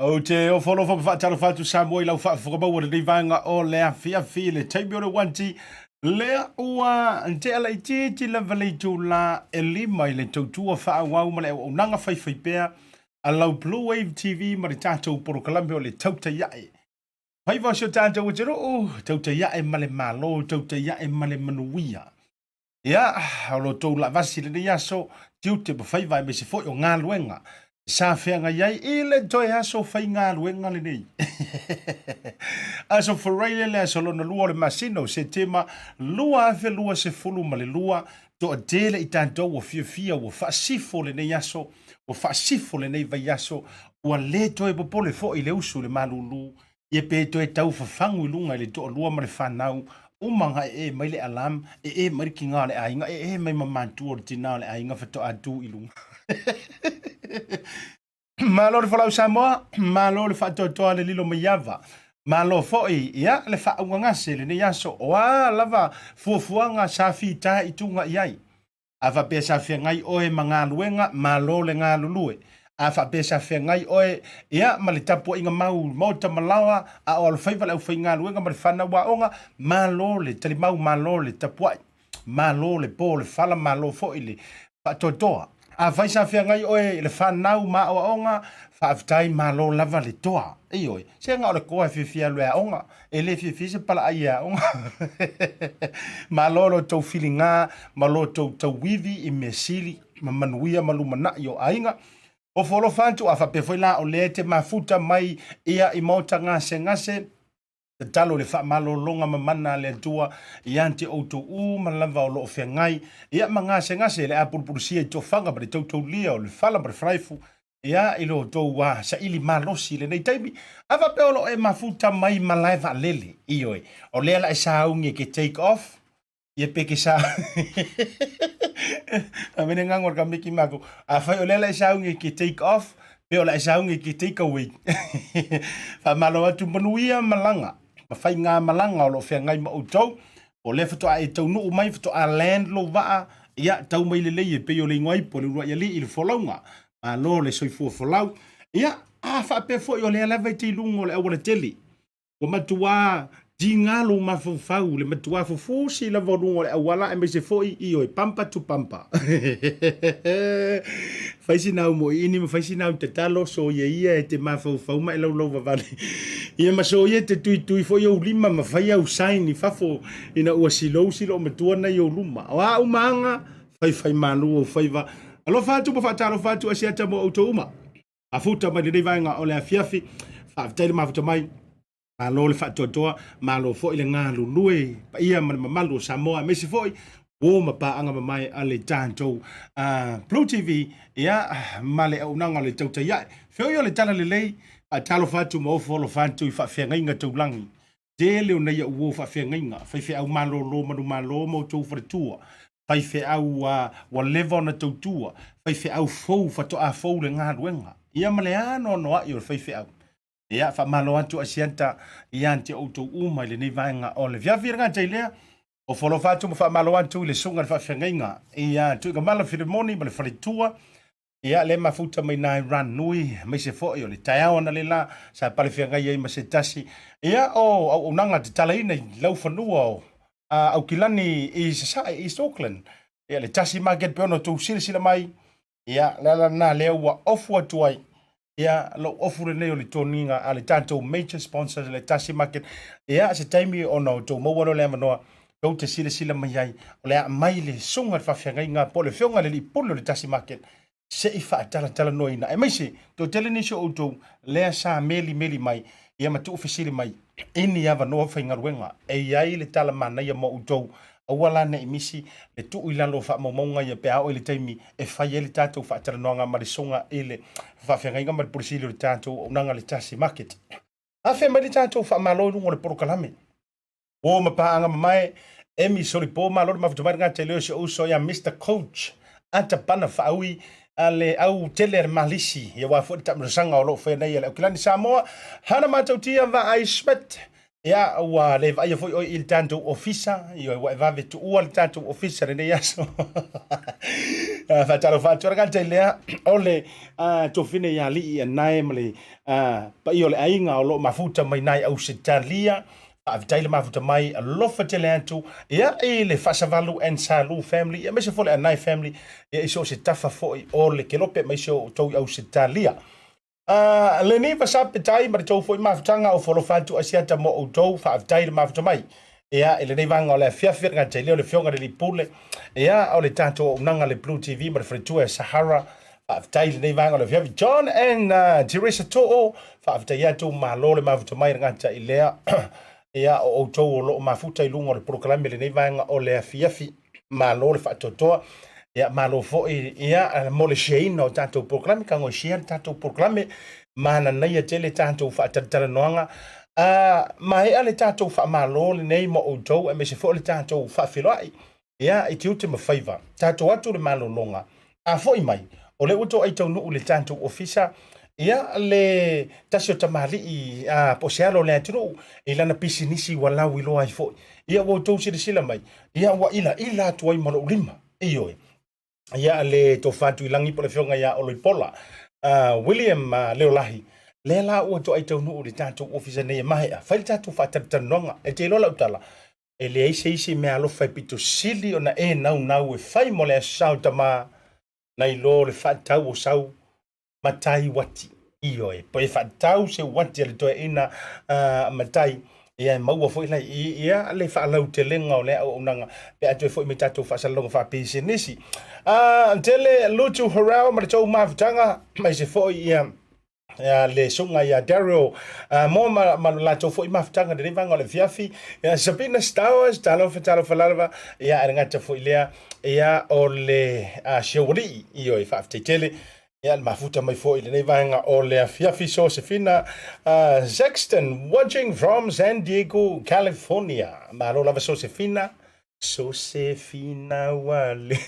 O te o wholo whapawhataro whatu Samoa I lau whakawhakabaua ni vanga o lea fia le taimi o le wanti lea ua te ala I te lava le tū la e lima I le tautua whaawau ma le o nanga whaiwhaipea a lau BluwaveTV ma le tātou poro kalambe o le Tautai ai. Whaiva sio tātou o te roo, Tautai ai ma le malo, Tautai ai ma le manuia. Ia, alo tau la vasi le ni aso, tiu te mawhaiva me se fo o ngā luenga. Sa whenga iai, ile toi aso whai ngā luenga le nei. Aso whareile le aso lona lua le masino, se tema lua afe lua se fulu ma le lua, to a dele I tātou o fia o whaasifo le nei aso, o whaasifo le nei vai aso, ua le toi popole fo I le usu le malulu, ia pe toi tau whawhangu I lunga I le to a lua ma le whanau, umanga mai le alam, mai ki ngā le ainga, mai mamantu o le tina le ainga whato atu I lunga. Malo le whalau Samoa, malo le whatotoa le lilo maiava, malo foi, ia le whaungangase le ne aso, oa lava fuafuanga sa whita I tunga iai. Awa pe sa whengai oe ma ngā luenga, malo le ngā lulue. Awa pe sa whengai oe, ia ma le tapu inga mau, Maota malawa, a o alwhaiva le au whai ngā luenga, ma le whana waonga, malo le talimau, malo le tapuai, malo le po, le whala malo foi le whatotoa. A vai sa whengai oe le whanau ma o aonga, whaafitai malo lava le toa. Ei oe, se ngā o le koa whiwhia lue aonga, e le whiwhia se pala ai aonga. Malo lo tau whili ngā, malo tau wivi I me sili, ma manuia malumana I o ainga. O wholo whantu a whapewhoi la o le te mafuta mai ia I Maota ngase, te talo le whaamalo longa mamana le tua I ante outou ma lava o loo whengai. Ia ma ngase le apurupurusia I tō whanga pa le tautau lia o le whala pa le whraifu. Ia I lo tō wa sa ili malosi le nei taimi. Awa pe o lo e mafuta mai malaiva lele. Ioi. O lea la e saungi ke take off. Ia pe ke sa... A mene ngangor ka miki mako. A whai o lea la e saungi ke take off. Pe o la e saungi ke take away. Wha malo atu manuia malanga. Ma whai ngā malanga o lo whengai ma outou, o le whatoa e tau nuu mai whatoa land lo waa, ia tau mai le leie pe o le ngoi po le rua ia li I le wholaunga, ma lo le soifua wholau, ia a whape fo I o le alawa I te lungo le awara teli, o matua di ngalo ma fau le matua fufusi la volungo le awala e me se fo I o pampa tu pampa. Faisi nau mo ini ma faisi nau te talo so ia e te ma fau ma lau vavale. Ia ma so ia te tui fo ia ulima ma fai au saini fafo ina ua silo matua na ia uluma. Wa umanga fai manu o faiva. Alo fatu pa fatalo fatu asiata mo auto uma. Afuta ma le vainga o le afiafi. Fa tele ma futa mai. Malo le whatotoa, malo fo I le ngā lulue, pa ia malu Samoa, mesi fo I, o ma pa anga mai a le tātou. BluwaveTV, ia, ma le au nanga le Tautai ai. Whio I le tala le lei, a talo whatu ma ofo lo whantu I whawhiangainga taulangi. Te leo nei au o whawhiangainga, whaiwhi au malo lo manu malo mo tau wharatua. Whaiwhi au wa lewa na tautua. Whaiwhi au fau whatoa fau le ngā ruenga. Ia ma le ano no ai o whaiwhi au. Ia fa malo atu asiata iante outou uma le nei vaenga o le viaviranga tailea o folofatu mo fa malo atu le sunga fa fengainga ia tu ka mala firimoni ma le faritua ia le mafuta mai nai ran nui mai se fo o le taiao na le la sa pale fenga ia ma se tasi ia o nanga te talaina lau fanua o au kilani I Auckland ia le Tasi Market pe ono tu sila mai ia la na le wa ofu atu ai ia lo ofure nei o le toninga a le tātou major sponsors le Tasi Market ia se taimi ona o tō mauano le amanoa tau te sila mai ai o le a mai le sunga whawhiangai ngā po le whionga le li puno le Tasi Market se I whaatala noina e mai se tō tele nisi o tō lea sa meli mai ia matu ofisili mai ini awa noa whaingaruenga e iai le tala mana ia mo tō awala na imisi le tu ilalo fa momonga ia pe ao le taimi e fai ele tatou fa tara noanga ma le songa ele fa fenga ma le polisi le tatou onanga le Tasi Market a fe mai le tatou fa malo lungo le prokalame o ma pa anga mai emi sori po malo ma futu nga tele o so ya Mr Coach ata pana fa aui ale au tele malisi ia wa fo tamsanga o lo fe nei le kilani Samoa hana matautia va ai smet ia ua le vai foi o il tanto ofisa io wa va vetu o il tanto ofisa ne ia so fa talo fa tora kan tele ole to fine ya li nai mali pa io le ainga o lo mafuta mai nai au sitalia avitaile mafuta mai lofa telantu ia le fasavalu en salu family ia me se fole nai family ia iso se tafa foi o le kelope mai so to au sitalia le ni va petai ma tau foi mafutanga o folo fatu asiata mo o tau fa avtai mafuta mai ia ele nei vanga o le fiafir nga tele o le fionga le pule ia o le tanto nanga le BluwaveTV ma le fretua Sahara fa avtai le nei vanga o le fiafi John and Teresa to fa avtai atu malo le mafuta mai nga ta ilea ia o tau o lo mafuta ilunga le proklame le nei vanga o le fiafi malo le fa totoa ia malo fo ia mo le sheina o tanto proklame ka ngo share tanto proklame mana nei tele tanto fa tatara noanga mai ale tanto fa malo le nei mo o tau e me se fo le tanto fa filai ia i tiute ma favor tanto atu le malo longa a foi mai o le uto ai tau no le tanto ofisa ia le tasio tamali i posialo le atu i lana pisinisi wala wilo ai foi ia wo tau sila mai ia wa ila tu ai mo lima iyo ia le tofatu ilangi po le fionga ia o pola William Leolahi le la o to ai tau no le tanto ofisa nei mai fa le tanto fa tanonga e te lola utala e le isi me alo fa pito sili ona e nau e fai mo le sauta ma nai lo le fa tau o sau Matai wati iyo e po e fa tau se wati le to ina Matai ia maua foi lai ia le fa lau te lenga o le o nanga pe atu foi me tatu fa salonga fa pisi nisi tele lutu horao ma tau mafutanga mai se foi ia le sunga ia Daryl mo ma la to foi mafutanga de vanga le fiafi Sabina Stowers talo fa lava ia ngata foi lea ia o le shewri io e fa tele ia mafuta mai foi le vanga o le fiafi Josefina Sexton watching from San Diego, California. Malo lava Josefina wale.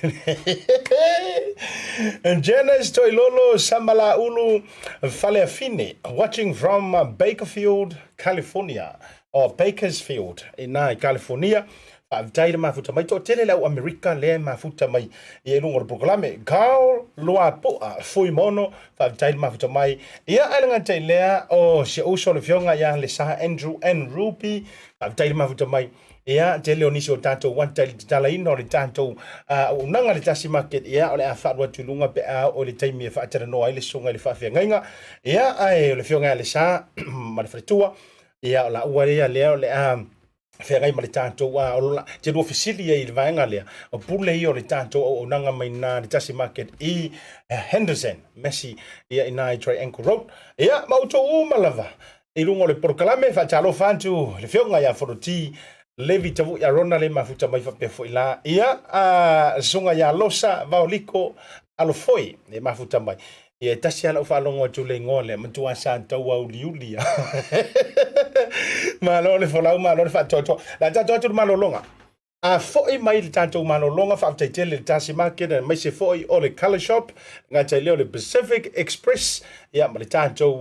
And Janice Toilolo Samala Ulu Faleafine watching from Bakersfield, California or Bakersfield in California. Avitaile mafuta mai to tele la America le mafuta mai e lungo le proclame Carl Loapoa foi mono avitaile mafuta mai ia alanga tele o se uso le fionga ia le sa Andrew and Ruby avitaile mafuta mai ia tele onisio tanto one tele tala ino le tanto unanga le Tasi Market ia ole afa wa tulunga pe o le taimi fa tera no ile sunga le fa ngainga ia ai le fionga le sa ma fretua ia la uare le Ferai ma le tanto wa o te do officially i vanga le o pule i o le tanto o nanga mai na le Tasi Market i Henderson Messi ia ina Triangle Road ia mauto malava i lungo le porkalame fa talo fantu le fionga ia foroti levi tavu ya rona le mafuta mai fa pe foi la ia sunga ya losa Vaoliko alo foi le mafuta mai ia tasi ala fa longo tu le ngole mtua santa wa uliulia malo le folau malo le fa toto la toto malo longa foi mai le tanto malo longa fa tele le Tasi Market mai se foi o le color shop ngata le Pacific Express ia ma le tanto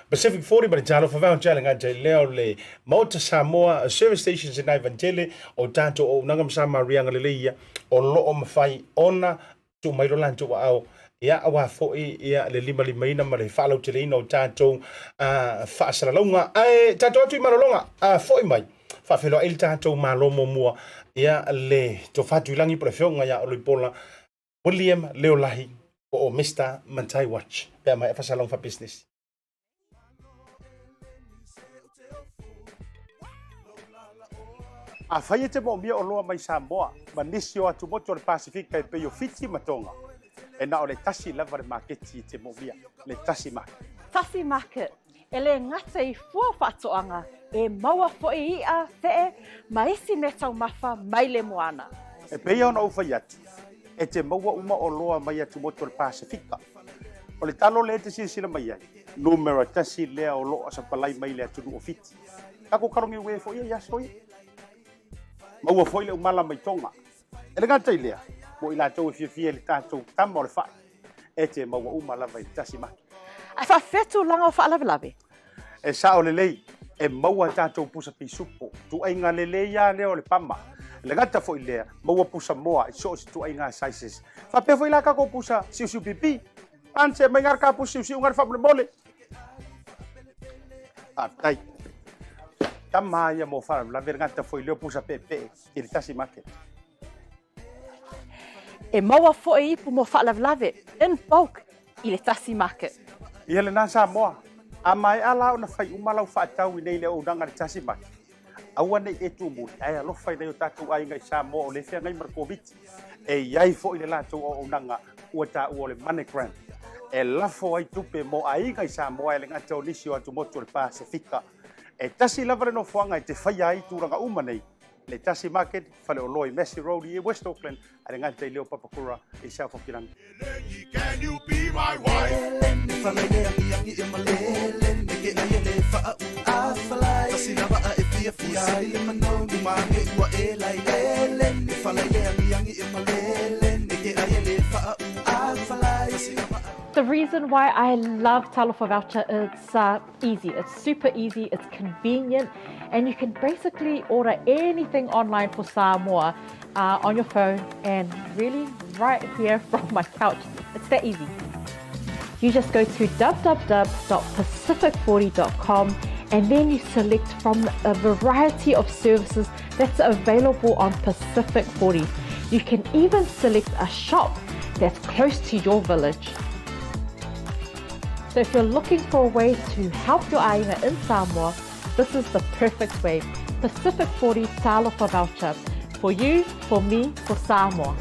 Pacific 40 ma le talo fa va ngata le Maota Samoa service stations in Ivantele o tanto o nangam sama rianga le ia o lo o mafai ona tu mai rolanto wa au ia awa foi ia le lima ina ma le falo tele ino tanto fa salalonga tanto atu malolonga foi mai fa felo il tanto malomo mua ia le to fatu langi por fionga ia o pola William Leolahi o Mr. Matai Watch pe mai fa salon fa business a faite mo mia o loa mai Samoa manisio atu moto le Pacific pe yo fiti matonga e na o le tasi lava le market te mo mia le Tasi Market. Tasi Market ele ngata i fua fatoanga e maua fo i a te maisi me tau mafa mai le moana. E pe ona ufa yati e te maua uma o loa mai atu moto le Pasifika. O le talo le te sila mai ai. Numero tasi lea o loa sa palai mai le atu o fiti. Ako karongi ue fo ia yasoi. Maua fo ile umala mai tonga. E le ngata i lea. Mo ila tau fia le tātou tamo le whai. E te maua uma lava i Tasi Market. A wha fetu langa o wha lawe. E sa o le lei. e maua tātou pusa pisupo tu ai ngā lele ia leo le pama le gata fo ilea maua pusa moa i so tu ai ngā sizes fa pe fo ila ka ko pusa siu pipi anse mai ngar ka pusa siu ngar fa mole tai tama ia mo fa la vergata fo ileo pusa pepe i Tasi Market E maua fo'i ipu mo whaalawlawe in bulk i le Tasi Market. Ia le nā Samoa, a mai ala o na whai umalau whaatau i nei le o nanga le Tasi Market. Aua nei e tūmuri, ai alo whai nei o tātou ai ngai Samoa o le whea ngai markoviti. E iai fo i le lātou o nanga ua tā ua le MoneyGram. E lafo ai tupe mo ai ngai Samoa e le ngata o nisi o atu moto le Pasifika. E tasi lava le no whanga i te whai ai tūranga uma nei. Le Tasi Market, whale o loi Messi Road i West Auckland, a renga te leo papakura i South Auckland. Can you be my wife? The reason why I love Tautai voucher is easy. It's super easy, it's convenient, and you can basically order anything online for Samoa on your phone and really right here from my couch. It's that easy. You just go to www.pacific40.com and then you select from a variety of services that's available on Pacific 40. You can even select a shop that's close to your village. So if you're looking for a way to help your ainga in Samoa, this is the perfect way. Pacific 40 Tautai voucher. For you, for me, for Samoa.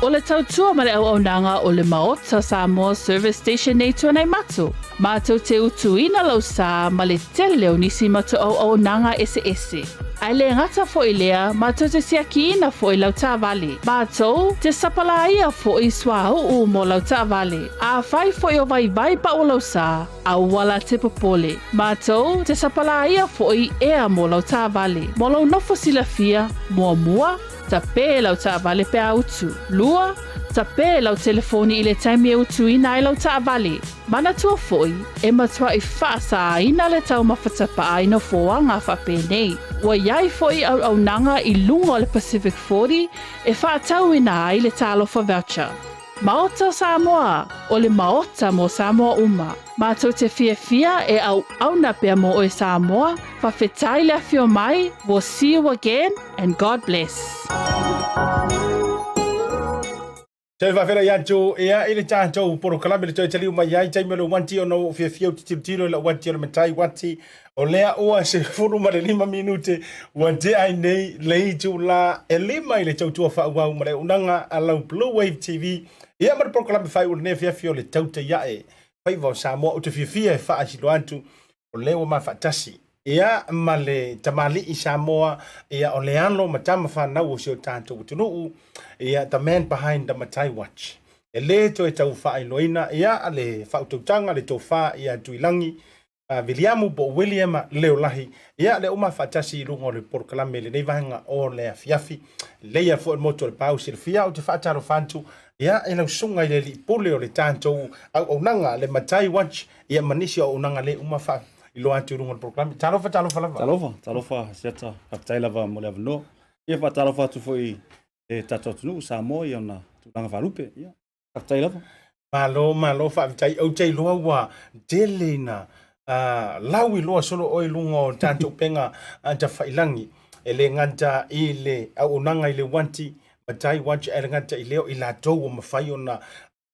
O le tautua ma le auaunanga o le Maota Samoa Service Station nei tuanai matu. Mātou te utuina lau sā ma le tele leo nisi matu auaunanga ese. Ai le ngata fo i lea, mātou te siakiina fo i lau tāwale. Mātou te sapalaia fo i swahuu mo lau tāwale. A whai fo i o vai pa o lau sā, a wala te popole. Mātou te sapalaia fo i ea mo lau tāwale. Mo lau nofo silafia, mua, ta pē lau tāwale pe autu. Lua, ta pē lau telefoni i le taimi e utu ina i lau tāwale. Mana tua foi, e matua i whaasa ina le tau mawhatapa aina foanga whape nei. Wa iai foi au nanga i lunga le Pacific 40 e whaatau ina ai le Tautai voucher. Maota Samoa, o le Maota mo Samoa uma. Mātou te fia e au na pia mo o Samoa, whawhetai le awhio mai, we'll see you again and God bless. Te whawhera ia tō ea i le tātou poro kalame le tōi taliu mai ai taime lo wanti o no whiawhiau titiro la wanti o le Matai wanti o lea oa se furu ma le 5 minute wanti ai nei lei tū la e lima i le tautua whaauau ma le unanga a lau BluwaveTV ia ma le poro kalame whai o le ne whiawhiau le tauta iae whai vau Samoa o te whiawhia e wha asilo antu o leo ma whatasi ia ma le tamali i Samoa ia o le ano ma tama whanau o sio tātou utunuu ia the man behind the Matai watch e le to e tau whaai loina ia a le whautautanga le tō wha ia tuilangi Williamu bo William Leolahi ia le uma whatasi i lunga o le porokalame le neivahanga o le fiafi leia fo el moto le pau silfia o te whaataro whantu ia e lau sunga i le li pole o le tātou au nanga le Matai watch ia manisi o nanga le uma wha i loa atu runga le porokalame talofa lava Talofa Asiata Pio Vaoliko mo le avanoa ia whaatalofa atu fo i e tatou tunu Samoa i ona tulanga valupe ia kaptai lava malo whaavitai au tei loa wa delena lau i loa solo oi lunga o tātou penga anta whailangi e le nganta i le au nanga i le wanti Matai watch e le nganta i leo i la tau o mawhai o na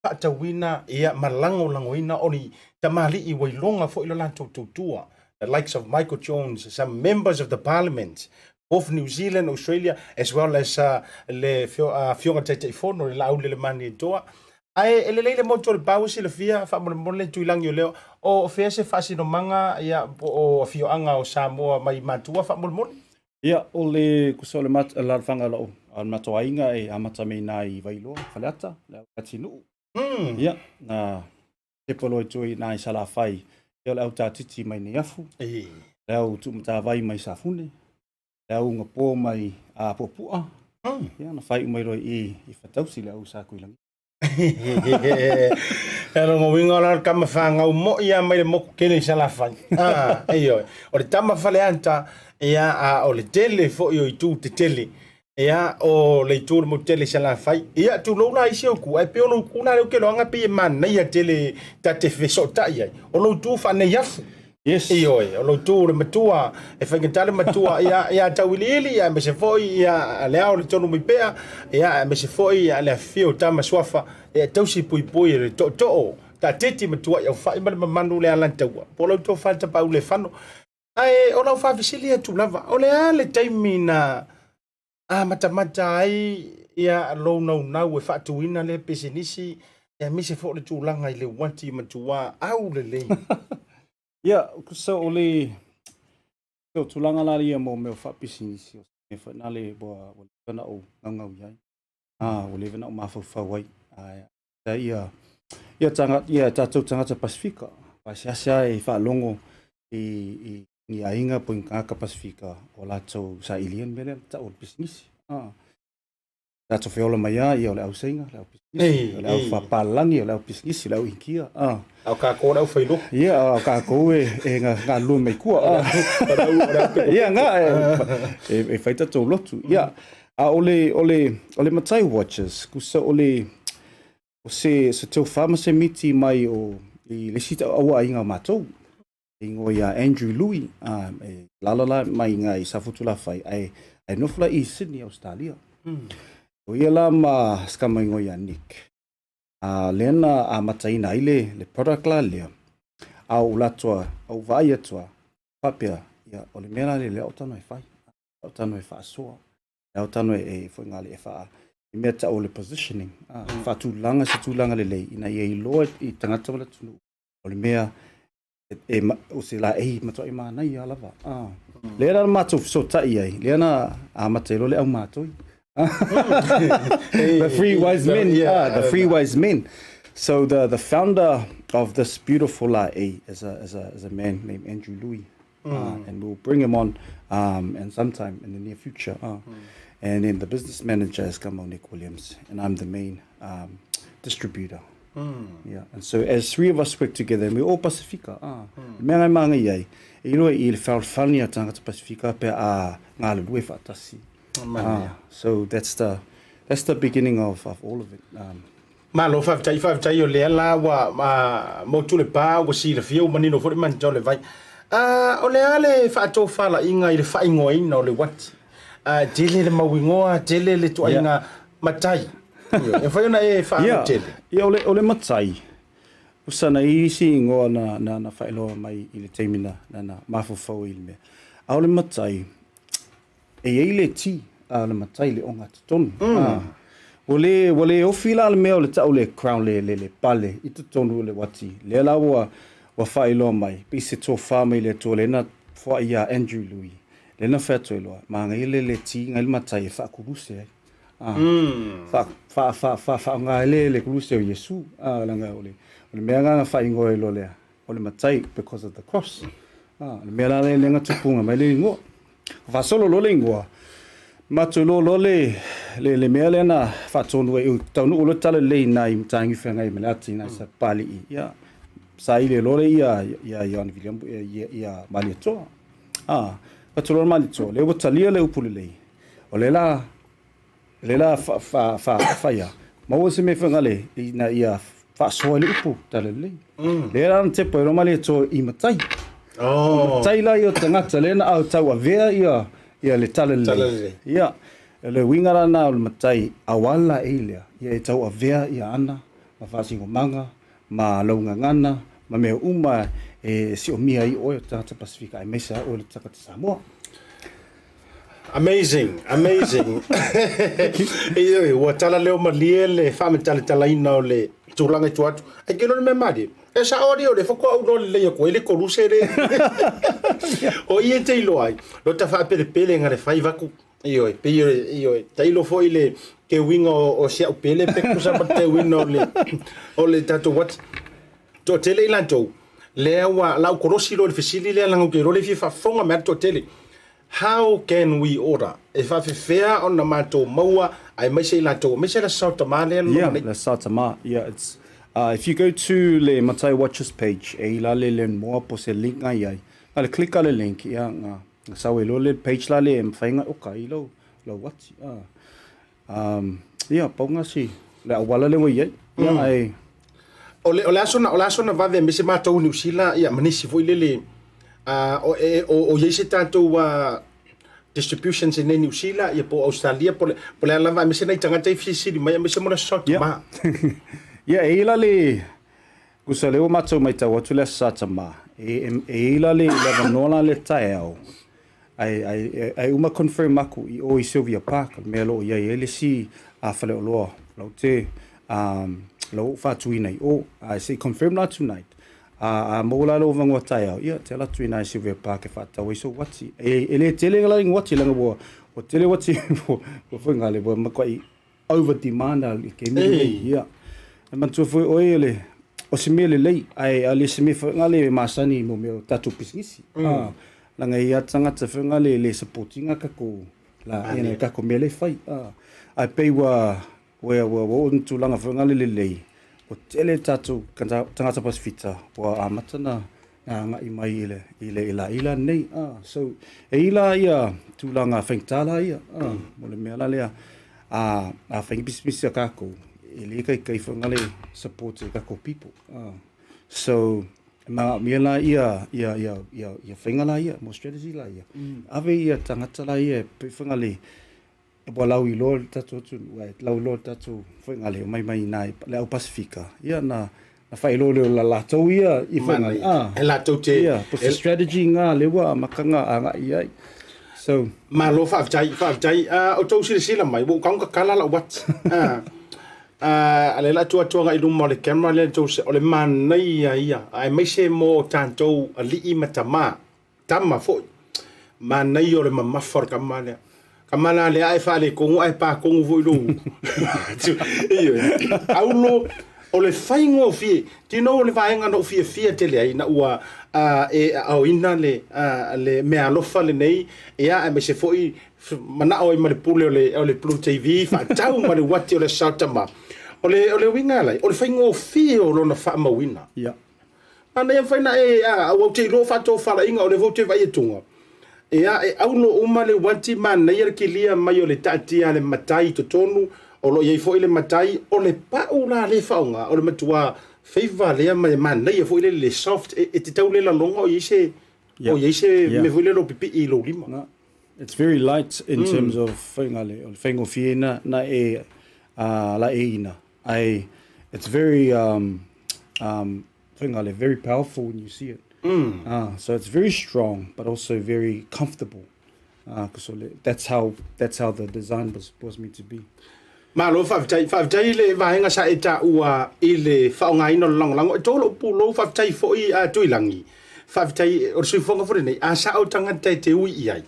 whaatawina ia malangoina oni tamali i wailonga fo ilo lantou tautua the likes of Michael Jones, some members of the parliament of New Zealand, Australia, as well as le fionga tete i fono le lau le mani toa. Ai ele le moto le pausi le fia fa mo le tuilangi o leo o fea se fasi no manga ia o fioanga o Samoa mai matua fa mo. ia o le kusole mat la fanga lo al matoainga e amata me nai vailo falata le atinu ia na te polo tui nai sala fai ia le auta titi mai ne afu le au tu mata vai mai safune le au nga po mai a popua Ia na fai mai roi I fatausi le au sa kuilangi. Era ngo winga la kama fanga mo ia mai mo kele sala fa. Ayo. O le tama fale anta ia o le tele fo yo itu te tele. Ia o le itu mo tele sala fa. Ia tu lo la isi ku ai pe ono ku na le ke lo anga pe man na ia tele ta te fe so ta ia. O lo tu fa ne yaf. Yes. Iyo o lo tu le matua e fa ngitale matua ia tawili ia me se foi ia le au le tonu mi pea ia me se foi ia le fio tama swafa e tausi pui le to ta teti matua ia fa ima manu le ala taua po lo to fa ta pa le fano ai o lo fa visili tu lava o le ale taimi na mata ai ia lo na we fa tu ina le pesinisi ia me se fo le tu langa ile wanti matua au le Ia, kusa ole so tulanga la ia mo me fa pisinisi me fa na le bo na o ngau iai. Ole vena o mafa wai. Ia tanga Pasifika. Pasiasa e fa longo I ainga po ka Pasifika o la tau sa ilian mele ta o pisinisi. That's of all my ia ole au senga, le au pisinisi, ole au fa palangi, ole au pisinisi, le au inkia. Au ka ko au failo. Ia au ka ko e nga lu me kua. Ia nga e faita to lotu. Ia ole Matai watches, kusa ole o se tau pharmacy miti mai o I le sita awa inga matou. Ingo ia Andrew Louis, lalala mai nga I safutula fai ai nofla I Sydney, Australia. O ia la ma skama ingo ia Nick. Lena Matai na ile le product la lea. Au latua, au vai atua. Papia, ia ole mera le au tano e fai. Au tano e fa soa. Au tano e foi ngale e fa. I mea ta ole positioning. Fa tūlanga se tūlanga le lei. Ina ia I loa I tangata wala tunu. Ole mea o se la matua I maana I alava. Lera matou so tai ai. Lena Matai lo le au matou. The three wise men, the three wise men. So the founder of this beautiful is a man named Andrew Louis, and we'll bring him on and sometime in the near future. And then the business manager is Nick Williams, and I'm the main distributor. Yeah, and so as three of us work together, and we're all Pasifika. Mengai manga iai. You know, il falfania tangata Pasifika pe ngale lue fa tasi. So that's the beginning of all of it. Malo fa tai o le la wa mo tu le pa o si le fio manino fo man jo le vai. O le ale fa to fala inga I le fa ingoi no le what. Tele le mawingoa tele le to inga Matai. E fa na e fa tele. Ia ole Matai. Usana I si ingoa na fa ilo mai I le temina na mafofo ilme. Ole Matai. E ele ti le Matai le onga tonu. Wale o fila le mea le tau le crown le pale I tonu le wati. Le la wa whailo mai. Pise tō whamai le tō le na wha ia Andrew Louis. Le na whea tō loa. Maa ngai le ti ngai le Matai e wha kuruse ai. Wha ngai le kuruse o Yesu. Langa ole. Ole mea ngā wha ingo e lo lea. Ole Matai because of the cross. Le mea la le nga tupunga mai le ingoa. Wha solo lo le ingoa. Matu lo le mea le na whatonu e taunu ulo tala le na I mtangi whenga I melati na sa pali I. Ia. Sa ile lo le ia Ian William ia mali toa. Matu lo mali toa. Le watalia le upule le. O le la fa ia. Maua se me whenga le na ia whasoa le upu tala le. Le la na tepo lo mali toa I Matai. Matai la I o tangata le na au tau a vea ia le tala le. Ia. Le wingara na o le Matai awala eilea. Ia e tau a vea ia ana. Ma whasingo manga. Ma launga ngana. Ma mea uma si o mia I oe o tangata Pasifika. E mesa o le takata Samoa. Amazing. Ioi, ua tala leo malie le whametale tala ina o le tūranga tu atu. Ai kino le me mari. E sa ori o le whakua au no le leia koe le koruse re. O ie te ilo ai. Lo ta wha pele ngare whai waku. Ioi, tailo foi le ke winga o sia pele peku sa te winga o le tato what. To tele ilanto. Le wa la korosi lo le fisili le lango ke lo le fi fa fonga mer to tele. how can we order? If I fair on the mato maua, I may say lato, may say la South Tamale. Yeah, la Satama. Yeah, it's if you go to le Matai Watches page, e la le more po se link ai. Ale click ale link ya nga sa we lo le page la le mfainga oka ilo lo what yeah ponga si la wala le we ya ai ole asona va ve mese mato New Zealand ya manisi foi lele o yese tanto wa distributions in New Zealand ya po Australia po le la va mese na tanga tai fisi di mai mese mo la shot ma ya e la le kusale o mato mai ta watu le satama e la le la nola le taeo ai uma confirm aku I o Sylvia Park me lo ia ele si a fale o lo te lo fa tuina o I say confirm not tonight a mola lo vango taeo ia te la tuina Sylvia Park fa ta we so wati ele tele la wati langa bo o tele wati bo fo ngale bo makwai over demand al ke me ia man tu fo o ele o se mele lei ai ali se me ngale masani mo me tatu pisisi langa ia tanga te ngale le supportinga ka ko la ene ka ko mele fai ai pe wa tu langa ngale le lei o tele tatu tanga ta pasfita wa amatana nga I mai ila nei so ila ia tu langa fengtala ia mo le mela le a feng bismisia ka ko ele kai ngale support ka ko people so ma miela ia fengala ia mo strategy la ia ave ia tangata la ia pe ngale e bolau I lo tatu wai lau lo tatu ngale mai nai le au Pacifica ia na fai lo la tau ia I ngale e la tau te ia po strategy nga lewa makanga anga ia so ma lo fa jai o tau sila mai bo kang ka kala la wat ale la tua nga I luma le camera le tau se ole man nei ia ai mai se mo tanto ali I matama tama fo man nei ole mama for kamala le ai fa le kongu ai pa kongu vo lo iyo aulo ole faingo fi tino ole vaenga no fi tele ai na ua au ina le me alofa le nei ia me se foi mana o I pule ole BluwaveTV fa tau ma le wati ole Sautama ole winga lai ole faingo fi o lona fa mawina ia ana ia faina au te lo fa to fala inga ole vote vai tunga ia aulo uma le wati man na ia kilia mai ole tati ale matai to tonu o lo ye foi le matai o le pa ula le faunga o le matua feiva le man na ye foi le soft e te tau le la longa o ye se me foi le lo pipi I lo lima it's very light in terms of fengo fiena na la ina it's very very powerful when you see it so it's very strong but also very comfortable because that's how the design was meant to be malo fa le vaenga sa eta ua ile faunga ino lang tolo pulo fa tai foi a tuilangi fa tai o sui fonga fore nei a sa o tanga te ui ai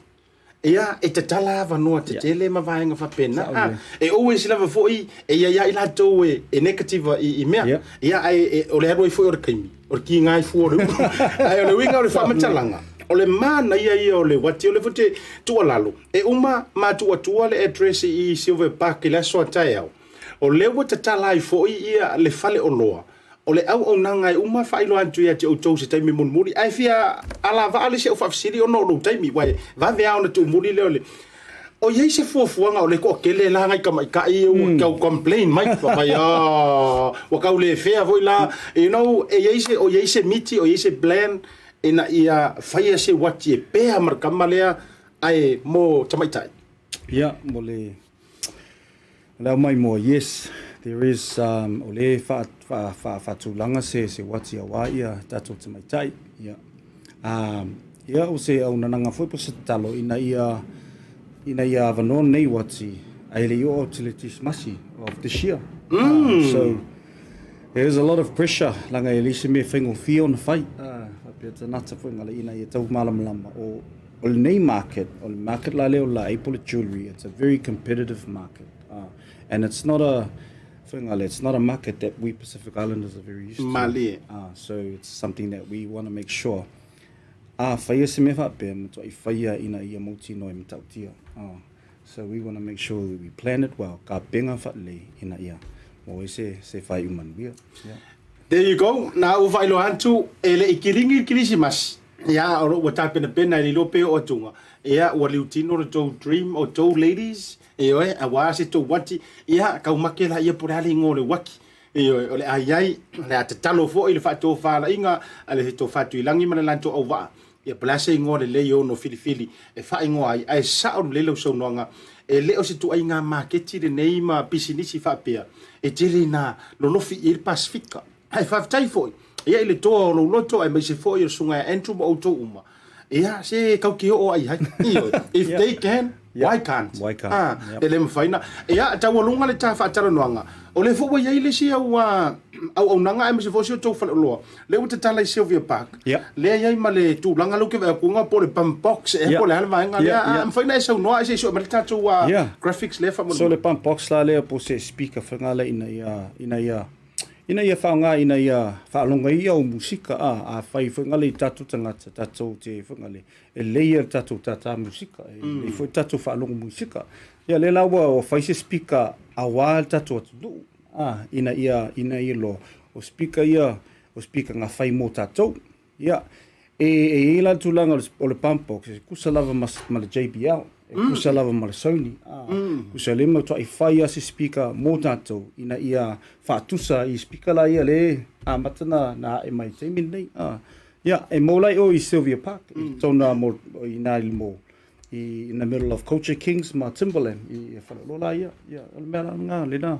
ia e te tala vanua te tele ma vaenga fa pena e always lava foi e ia ila to e negative I mea ia ai o le hoi foi o kaimi o ki ngai fu o ai o le winga o le fa matalanga o le mana ia o le wati o le fote tua lalo e uma matua le address I Silver Park I la so taeo o le wa tala I foi ia le fale o loa o le au nanga uma fa ilo antu ia te o tou se taimi monmuri ai fia ala va ale se o fa fsiri o no lo taimi wai va vea ona tu muri le o ye se fuafuanga o le ko kele la ngai ka I o complain mai pa ya o ka le fea voi la you know o ye se miti o ye se plan ina ia faia se wati e pea markamalea ai mo tamaitai ia mo le mai mo yes there is ole fa tulanga se wati awa ia tatu tamaitai ia ia o se au nanga foi po se talo ina ia vanon nei wati ai le yo utilities masi of this year so there's a lot of pressure langa elise me fengo fi on fight it's not something like ina it's malama or nei market or market la leo la apple jewelry it's a very competitive market and it's not a market that we Pacific Islanders are very used to Mali so it's something that we want to make sure Whaia se me whapea, matua I whaia ina ia mauti no e matautia. So we want to make sure that we plan it well. Ka benga whaile ina ia. Mo se whai umanuia. There you go. Na uvailo antu ele ikiringi Christmas. Ya oro watapena pena ni lope o tunga. Ya waliutino to dream o to ladies. Eoe awase to wati. Ya ka umakela ia porali ngore waki. Eoe ole ayai le atatalo fo ile fato fala inga ale to fatu ilangi mana lanto ova. Ya blase ngore le yo no filifili. E fa ingo ai sa on le lo so nonga. E le o se tu ai nga marketi de neima pisinisi fa pea. E tele na lolofi il Pasifika. Ai whaftai foi. Ia ile toa o loto ai mai se foi o sunga entru mo auto uma. Ia se kauki o ai hai. If they can, why can't? Why can't? Ele mfaina. Ia tawalunga le ta fatara noanga. O le fo ia ile sia au nanga ai mai se foi o to falo. Le uta tala Sylvia Park. Le ia ma le tu langa lu ke ku nga po le pump box e po le halva nga le mfaina e so no ai se so ma ta to graphics le fa mo. So le pump box la le po se speaker fanga le ina ia whaanga ina ia whaalonga ia o musika a whai whangale tatu tangata tatu te whangale e leia tatu tata musika e whai tatu whaalonga musika ia le lawa o whai se speaker a wā tatu atu du ina ia lo o speaker nga whai mō tatu ia e ila tūlanga o le pump box e kusa lava ma le JBL kusa lava ma le Sony kusa lema toa I whai ase speaker mō tātou ina ia whaatusa I speaker la ia le matana na e mai teimi nei ia e mōlai o I Sylvia Park I tōna mō I nāri mō in the middle of Culture Kings ma Timberland I whalarola ia o le mea ngā le nā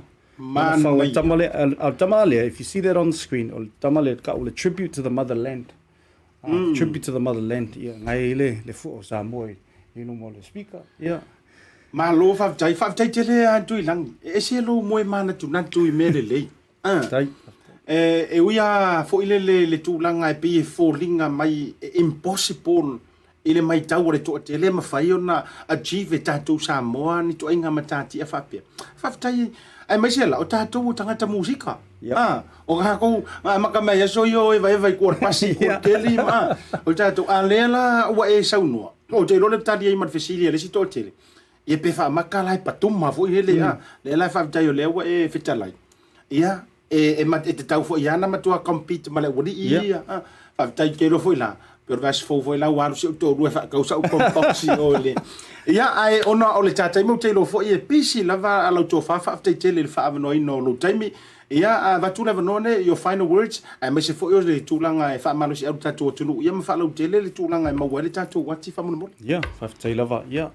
tamale if you see that on the screen o le tamale ka o le tribute to the motherland tribute to the motherland ia ngai le fu o Samoa no mo le speaker ma lo fa tai tele antu ilang e se lo mo mana tu nan tu I mele le e uia fo ile le tu langa e pe fo linga mai impossible ile mai tau le to tele ma fai ona achieve tatu Samoa ni to inga matati a fa tai ai mai se la o tatu tangata musika o ka ko maka mai so yo e vai ko pasi ko tele ma o tatu alela wa e sauno o te role tadi ai mat fesili le si to tele e pe fa makala e patuma fo ile le la fa tai o le wa e fitalai ia e mat e tau fo ia na matua compete male wodi ia fa tai ke ro fo la per vas fo la wa so to ru fa ka so kompoxi o le ia ai ona o le tata mo te lo fo e pisi lava ala to fa tai tele le fa no ino lo taimi ia va tu lava none your final words ai me se fo yo le tulanga e fa mano si au tatu tunu ia me fa lo tele le tulanga e ma wale tatu wati fa mo ia fa tai lava ia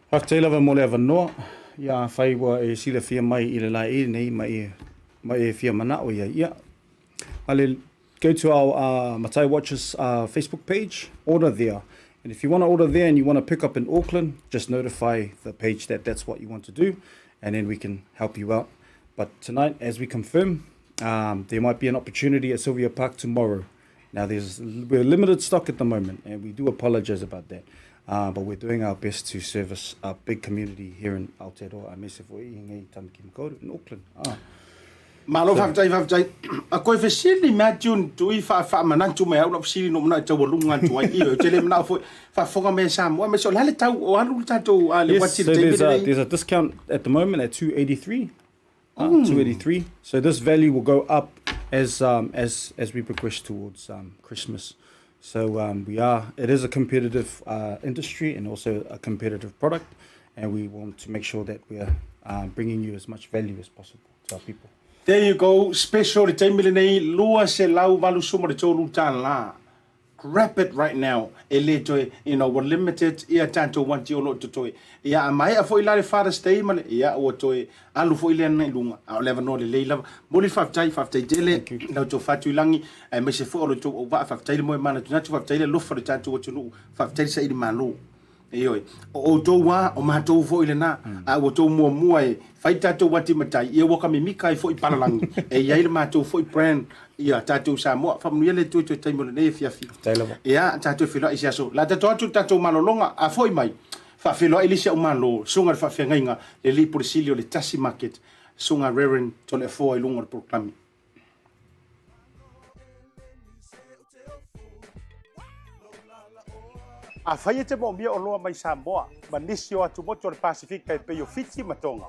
fa tai lava mo le va no ia fai wa e si le fia mai I le la e nei mai fia mana o ia ale go to our Matai Watchers Facebook page, order there. And if you want to order there and you want to pick up in Auckland, just notify the page that that's what you want to do, and then we can help you out. But tonight, as we confirm, there might be an opportunity at Sylvia Park tomorrow. Now, we're limited stock at the moment, and we do apologize about that. But we're doing our best to service our big community here in Aotearoa, in Auckland. Malo fa tai a ko fesili matun tu I fa manantu me au fesili no na tau lunga tu ai I tele na fo fa foga me Samoa me so lale tau o alu tatu ale wati there's a discount at the moment at 283 283 so this value will go up as we progress towards Christmas. So it is a competitive industry and also a competitive product, and we want to make sure that we are bringing you as much value as possible to our people. There you go, special the time nei lua se lau valu suma de tolu tan la. Grab it right now. Ele toi, we're limited. Ia tanto wanti o lo toi. Ia mai a foi la le Father's Day male. Ia o toi alu foi le na lunga. A leva no le leila. Moli faftai dele. Na to fatu langi. Ai me se fo lo to o va faftai mo mana tu na tu faftai le lo fa tanto o tu faftai sa I malu. Eoi o to wa o ma to fo ile na a o to mo e fai tato wati matai e wo ka mi mika I fo I palalangi e ia ile ma to fo I brand ia tato Samoa fa mu ile to tai mo le fiafi ia tato filo I so la tato malolonga a fo I mai fa filo ile se o malo sunga fa fengainga le li polisilio le Tasi Market sunga Reverend Toleafoa I lunga proclami. A whai te mo mia o loa mai Samoa, ma nisi o atu moto le Pasifika e peo fiti matonga.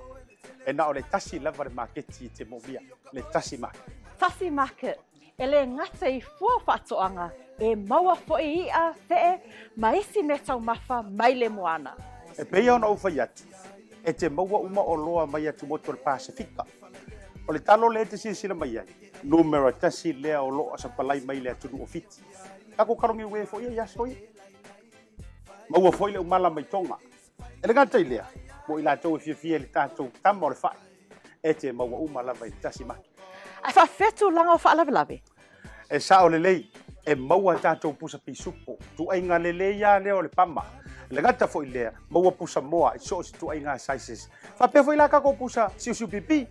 E na o le tasi lava le marketi te mo mia, le Tasi Market. Tasi Market, e le ngata I fua whatoanga, e maua fo I a te ma isi me tau mafa mai le moana. E peo na uwhai atu, e te maua uma o loa mai atu moto le Pasifika. O le talo le te sila mai ai, numero tasi lea o loa sa palai mai le atu o fiti. Kako karongi ue fo ia soi. Maua foi le umala mai tonga. E le ngata I lea, mo I lātou e fia le tātou tama o le whai. E te maua umala mai Tasi Market. Ai whawhetu langa o whaalawelawe. E sa o le lei, e maua tātou pusa pisupo. Tu ai ngā le lei a leo le pama. Le ngata foi lea, maua pusa moa, I so si tu ai ngā sizes. Whapea foi la kako pusa siu pipi.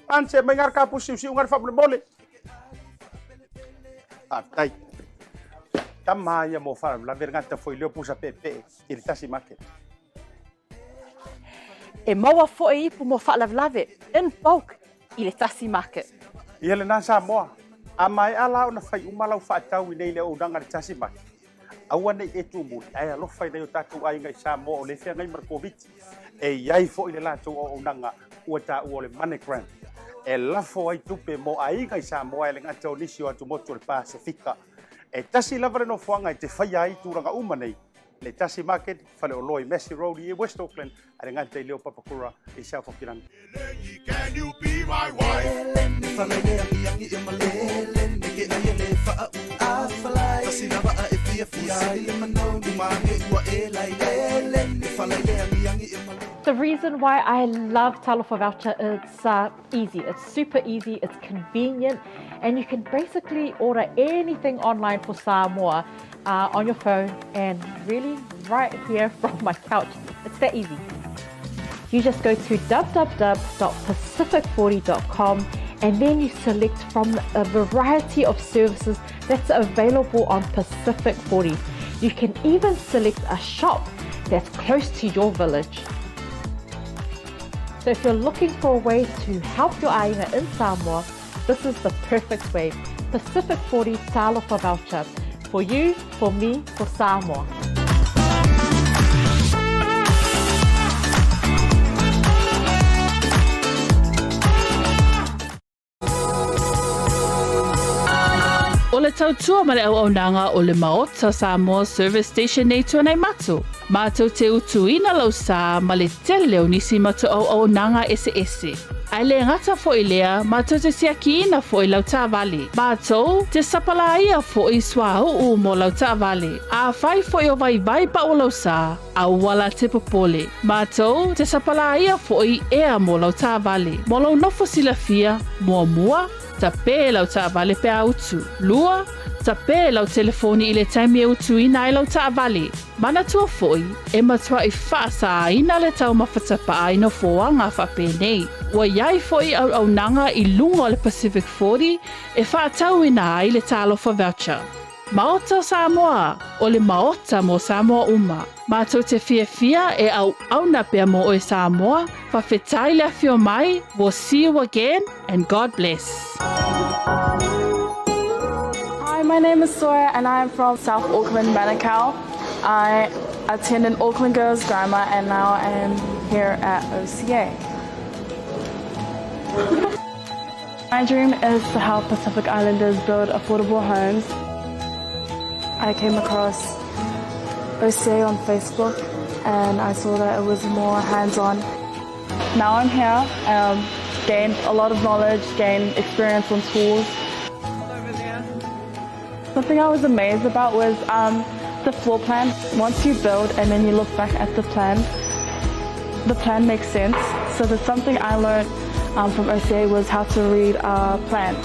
Anse mai ngar ka pusa siu ngar whapule mole. Tai. Tama ia mo whara, la ver ngata foi leo pusa pepe, I le Tasi Market. E maua fo I ipu mo whaalawelawe, in bulk, I le Tasi Market. Ia le nā Samoa, a mai ala o na whai umalau whaatau I nei le o ranga le Tasi Market. Aua nei e tu muli, ai alofai nei o tātou ai ngai Samoa o le whea ngai markoviti. E iai fo I le lātou o ranga ua tā ua le MoneyGram. E lafo ai tupe mo ai ngai Samoa e le ngata o nisi o atu moto le Pasifika. E tasi lava le no fuanga I te whai ai tūranga uma nei. Le Tasi Market, whale o loi Massey Road I West Auckland, a le ngata I leo papakura I South Auckland. Can you be my wife? The reason why I love Tautai voucher, it's easy, it's super easy, it's convenient, and you can basically order anything online for Samoa on your phone and really right here from my couch. It's that easy. You just go to www.pacific40.com and then you select from a variety of services that's available on Pacific 40. You can even select a shop that's close to your village. So if you're looking for a way to help your ainga in Samoa, this is the perfect way. Pacific 40 Tautai voucher. For you, for me, for Samoa. O le tautua ma le auaunanga o le Maota Samoa Service Station nei tuanai matu. Mātou te utuina lau sā ma le tele o nisi matu auaunanga ese. Ai le ngata fo I lea, mātou te siakiina fo I lau tāwale. Mātou te sapalaia fo I swāhu mo lau tāwale. A whai fo I o vai pa o lau sā, a wala te popole. Mātou te sapalaia fo I ea mo lau tāwale. Mo lau nofo silafia, mua, Taupea lau tāwale pe autu. Lua, Taupea lau telefoni I le taimi e utu ina I lau tāwale. Mana tua foi, e matua I whaasa ina le tau mawhatapa aina foanga whape nei. Wa iai foi au nanga I lunga o le Pacific 40, e whaatau ina ai le Tautai voucher. Maota Samoa, o le Maota mo Samoa uma. Mātou te fia e au na pia mo o Samoa, whawhetai le awhio mai, we'll see you again, and God bless. Hi, my name is Sawyer and I'm from South Auckland, Manukau. I attended Auckland Girls Grammar and now I am here at OCA. My dream is to help Pacific Islanders build affordable homes. I came across OCA on Facebook and I saw that it was more hands-on. Now I'm here, gained a lot of knowledge, gained experience on schools. Something I was amazed about was the floor plan. Once you build and then you look back at the plan makes sense. So there's something I learned from OCA was how to read a plan.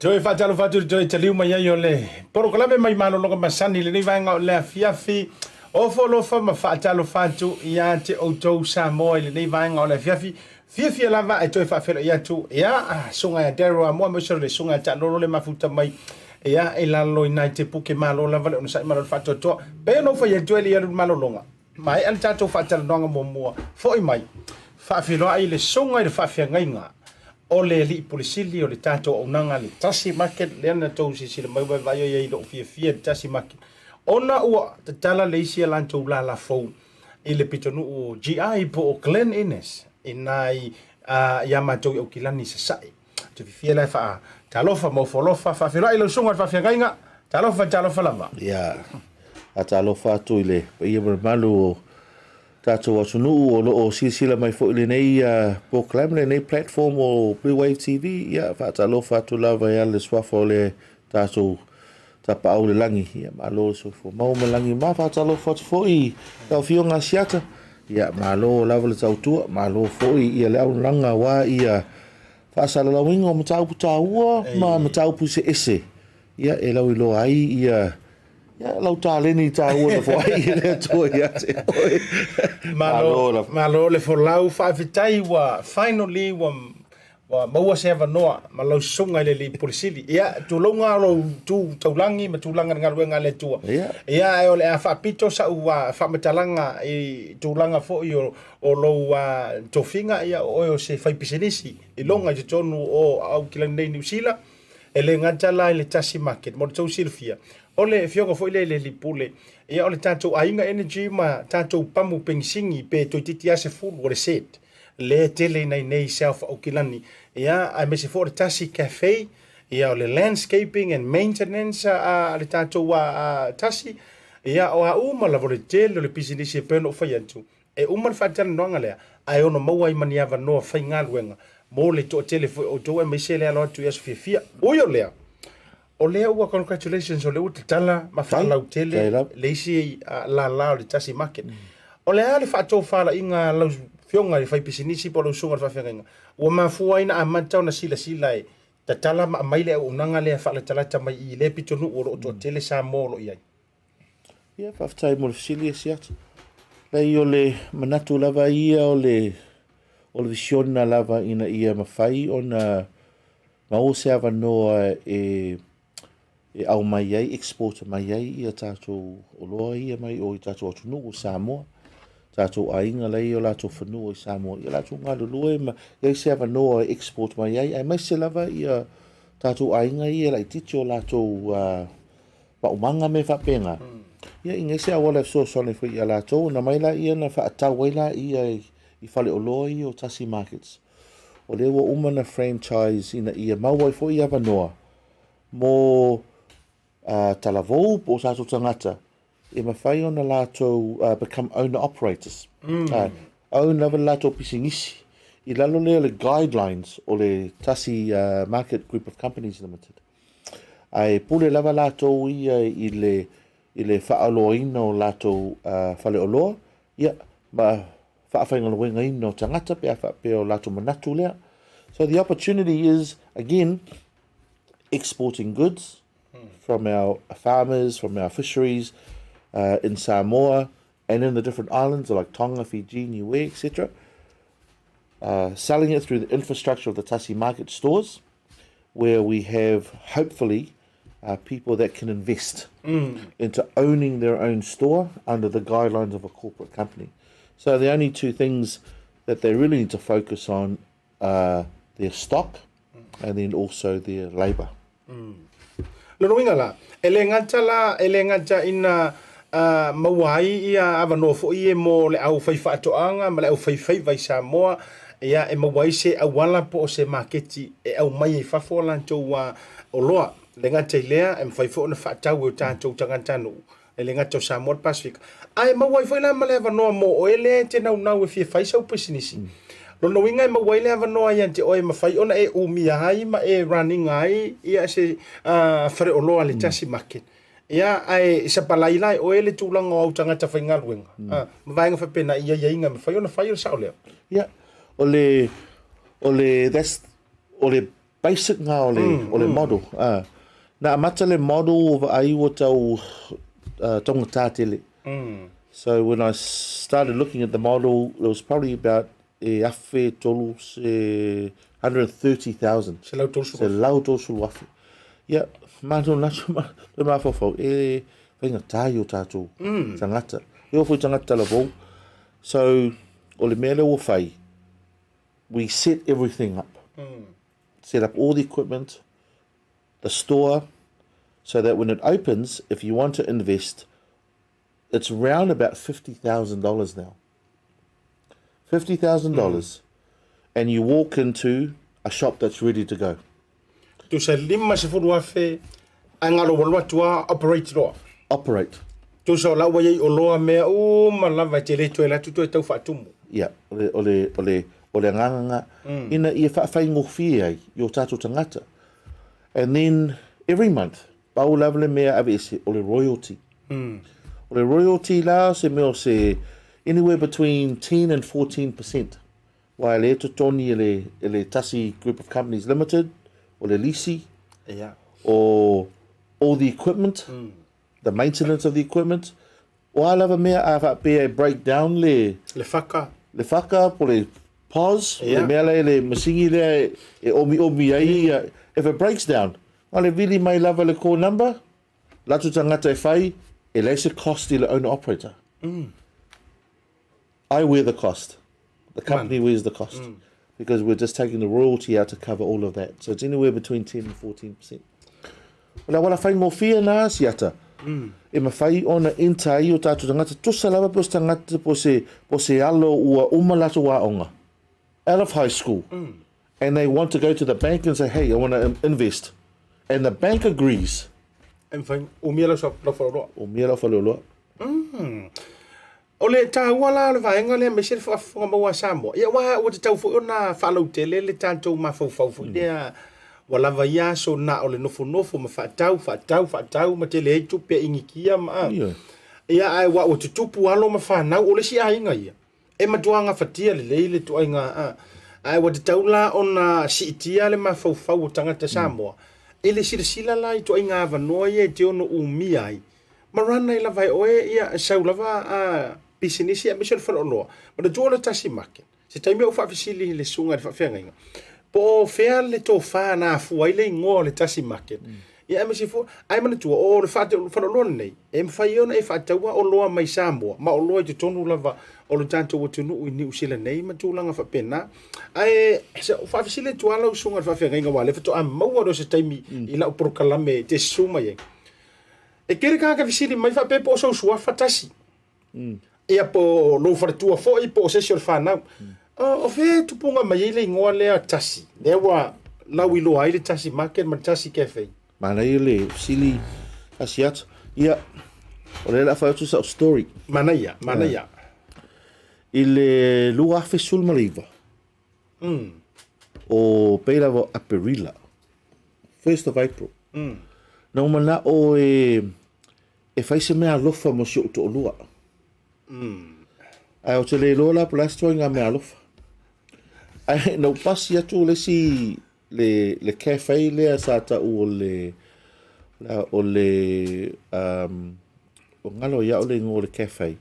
Joy fatalo fatu joy taliu mai ai ole. Poro kalame mai mano longa masani le vanga le fiafi. O folo fa ma fatalo fatu ia te auto Samoa le vanga le fiafi. Fiafi lava e joy fa felo ia tu ia sunga ya dero mo mo so le sunga ta no le mafuta mai. ia e lalo ina te puke malo lava le ona sai malo whatotoa pe no fa ia tueli ia malo longa mai al tatou whatalanoanga mua foi mai whawhiroa i le songa i le whawhiangainga o le li polisili o le tatou aunanga le Tasi Market le ana tau si le mai vai ia i lo fia Tasi Market ona ua te tala le isi lantou la fou i le pitonu o GI po o Glen Innes inai ia matou o kilani sasai te fia le fa talofa mo folofa whawhiroa i lo songa whawhiangainga talofa lava ia a talofa atu i le ia malu o tātou atunu o o sila mai fo ile nei proclaim le nei platform o BluwaveTV ia whaatalofa atu lava ia le swafo le tātou tapa au le langi ia malo so fo mau malangi ma whaatalofa atu fo i tau fionga Asiata ia malo lava le tautua malo fo i ia le au langa wa ia whaasalalawinga o mataupu tāua ma mataupu se ese ia e lau i loa ai ia ya lau taleni ta ua fo ai le to ya malo le for lau fa vitai wa finally wa maua se va no malo sunga le polisili ya tu longa lo tu taulangi ma tulanga ngaluenga le tua ya e ole fa pito sa wa fa metalanga i tulanga fo yo o lo tofinga ya o se fa pisenisi i longa je tonu o au kilane New Zealand ele ngatala le Tasi Market mo tau silfia ole fionga foi le lipule ia ole tatou ainga energy ma tatou pamu pensingi pe to titia se full o le set le tele nei self okilani ia ai me se for Tasi cafe ia ole landscaping and maintenance le tatou Tasi ia o uma la volunteer le business pe no fayantu e uma fatana nonga le ai ono maua i maniava no fainga luenga mo le to tele o to e me se le alo tu ia fia uyo le o lea ua congratulations o le uta tala ma whalau tele le isi la o le Tasi Market o lea le whaatou whala inga lau fionga le whaipisinisi po lau sunga le whawhiangainga ua mafua ina a matau na sila e ta tala ma maile au unanga lea whala talata mai i le pitonu o lo to tele sa molo iai ia whaftai mo le fisili Asiata lei o le manatu lava ia o le visiona lava ina ia mawhai o na maose ava noa e au mai ai export mai ai ia tātou o loa ia mai o i tātou atunu o Samoa tātou ainga lei o lātou whanua i Samoa ia lātou ngā lulue ma iai se ava noa export mai ai ai mai se lava ia tātou ainga ia lai titi o lātou waumanga me whapenga ia inga se awala so sone fo ia lātou na mai la ia na whaatau waila ia i whale o loa ia o Tasi Markets o lewa umana franchise ina ia mawai fo ia ava noa mo talavou po tātou tangata e mawhai ona lātou become owner-operators. Own lava lātou pisingisi i lalo lea le guidelines o le Tasi Market Group of Companies Limited. Ai pule lava lātou ia i le whaaloina o lātou whale o loa ia ma whaawhaingaloenga ina o tangata pe o lātou manatu lea. So the opportunity is, again, exporting goods from our farmers, from our fisheries in Samoa and in the different islands like Tonga, Fiji, Niue, etc. Selling it through the infrastructure of the Tasi Market stores, where we have hopefully people that can invest into owning their own store under the guidelines of a corporate company. So the only two things that they really need to focus on are their stock and then also their labour. Lonoinga la, ele ngata ina mawai ia avano fo ie mo le au faifa atoanga, ma le au faifai vai Samoa, ia e mawai se awala po o se maketi e au mai e fafo lantou o loa. Le ngata ilea e mfaifo na whaatau e tātou tangantanu. E le ngata o Samoa Pacific. Ai mawai fai la male avanoa mo o ele te nau e fia faisa u pisinisi. Lono inga ma waile ava noa yante o ma fai ona e umia hai ma e running ai ia se fare o loa le Tasi Market. Ia ai sa palailai o ele tulanga o tangata fai ngaluenga. Ma vainga fa pena ia inga ma fai ona fai o sao leo. Ia ole that's ole basic nga ole model. Na mata le model of ai o tau tonga tātele. So when I started looking at the model, it was probably about afe tolu 130,000. Se lau tolu Se lau tolu afe. Ia, mātou nacho le mawhawhau, whainga tāi o tātou tangata. E o whai tangata la vau. So, o le mea leo o whai, we set everything up. Set up all the equipment, the store, so that when it opens, if you want to invest, it's around about $50,000 now. $50,000, and you walk into a shop that's ready to go. Tu sa lima se furu afe angalo walwa tua operate lo. Operate. Tu sa la wai o loa mea o malava te le tu la tu tu tau fatumu. Yeah, ole nganga ina ia whai ngofia ai i o tātou tangata. And then every month, pau lavele mea ave se ole royalty. Ole royalty la se meo se anywhere between 10 and 14%. Wai le to toni ele Tasi Group of Companies Limited, or le Lisi, or all the equipment, the maintenance of the equipment. O alava mea a pe breakdown le whaka po le pause, le mea le masingi le e omi ai. If it breaks down, wale vili mai lava le call number, latu tangata e whai, e leise cost i le owner operator. I wear the cost. The company wears the cost. Because we're just taking the royalty out to cover all of that. So it's anywhere between 10 and 14%. Wala whai mo fia na Asiata. E ma whai ona intai o tātou tangata, tosa lava pos tangata po se alo ua umalato wa onga. Out of high school. And they want to go to the bank and say, hey, I want to invest. And the bank agrees. And fine, o mea la whaloloa. O mea la whaloloa. O le tā wala le vaenga le me se whafunga maua Samoa. Ia wa o te tau fu ona whalau te le tātou mawhau fu. Ia walawa ia so na o le nofo ma whatau ma te le heitu pe ingikia ma. Ia ai wa o te tupu alo ma whanau o le si ainga ia. E matuanga whatia le leile tu ainga ai wa te taula ona si itia le mawhau o tangata Samoa. E le sila lai tu ainga wanoa ia te ono umia ai. Marana ila vai oe ia sau lava business ia misal whaloloa. Ma le tuola Tasi Market. Se taimea ufa fisili le sunga le whawhenga inga. Po fea le tō wha na fua i le ingoa le Tasi Market. Ia eme si fua, ai mana tua o le whaloloa nei. E mwhai ona e whataua o loa mai Samoa. Ma o loa i te tonu lava o le tātou o tunu i ni usila nei. Ma tūlanga whapena. Ai, se ufa fisili tuala usunga le whawhenga inga wale. Fato a maua ro se taimi i la uporokalame te suma ye. E kere kaka fisili mai fa pepo so sua fatasi. Ia po lo fartua fo i po se sio whanau. O fe tupunga mai le ingoa lea Tasi. Lewa lau ilo ai le Tasi Market ma Tasi Cafe. Mana i le fisili Asiata. Ia, o le la whaiatu sa story. Mana ia. I le lua fe sulmaliva. O peilava Aperila. 1st of April. Nau mana o e whaise mea alofa mo si o to lua. Ai o te le lola plastoi ngā mea alofa. Ai nau pasi atu le si le cafe lea sa ta o le o ngalo ia o le ngō le cafe.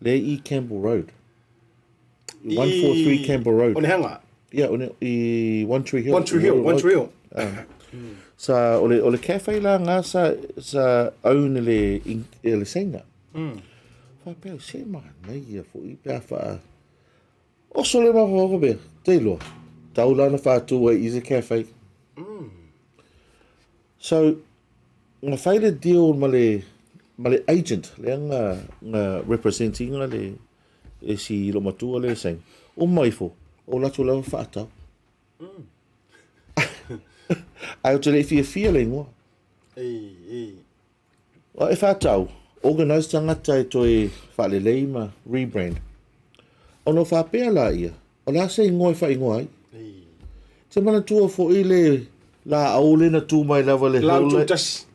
Le i Campbell Road. 143 Campbell Road. O ne hanga? Ia, i One Tree Hill. One Tree Hill. Sa o le cafe la nga sa aune le senga. Fa pe se ma nei ia fo I pe fa. O so le ma ho be te lo. Taula na fa tu e is a cafe. So nga faile deal ma le agent le nga representing le e si lo matua le seng. O mai fo o la tu la fa ta. Ai o te le fia le ngoa. O e whātau, organise tangata e toi whalelei ma rebrand. Ono whapea la ia, o la se ngoi wha ingoa ai. Te mana tua fo I le la aule na tu mai lava le haule.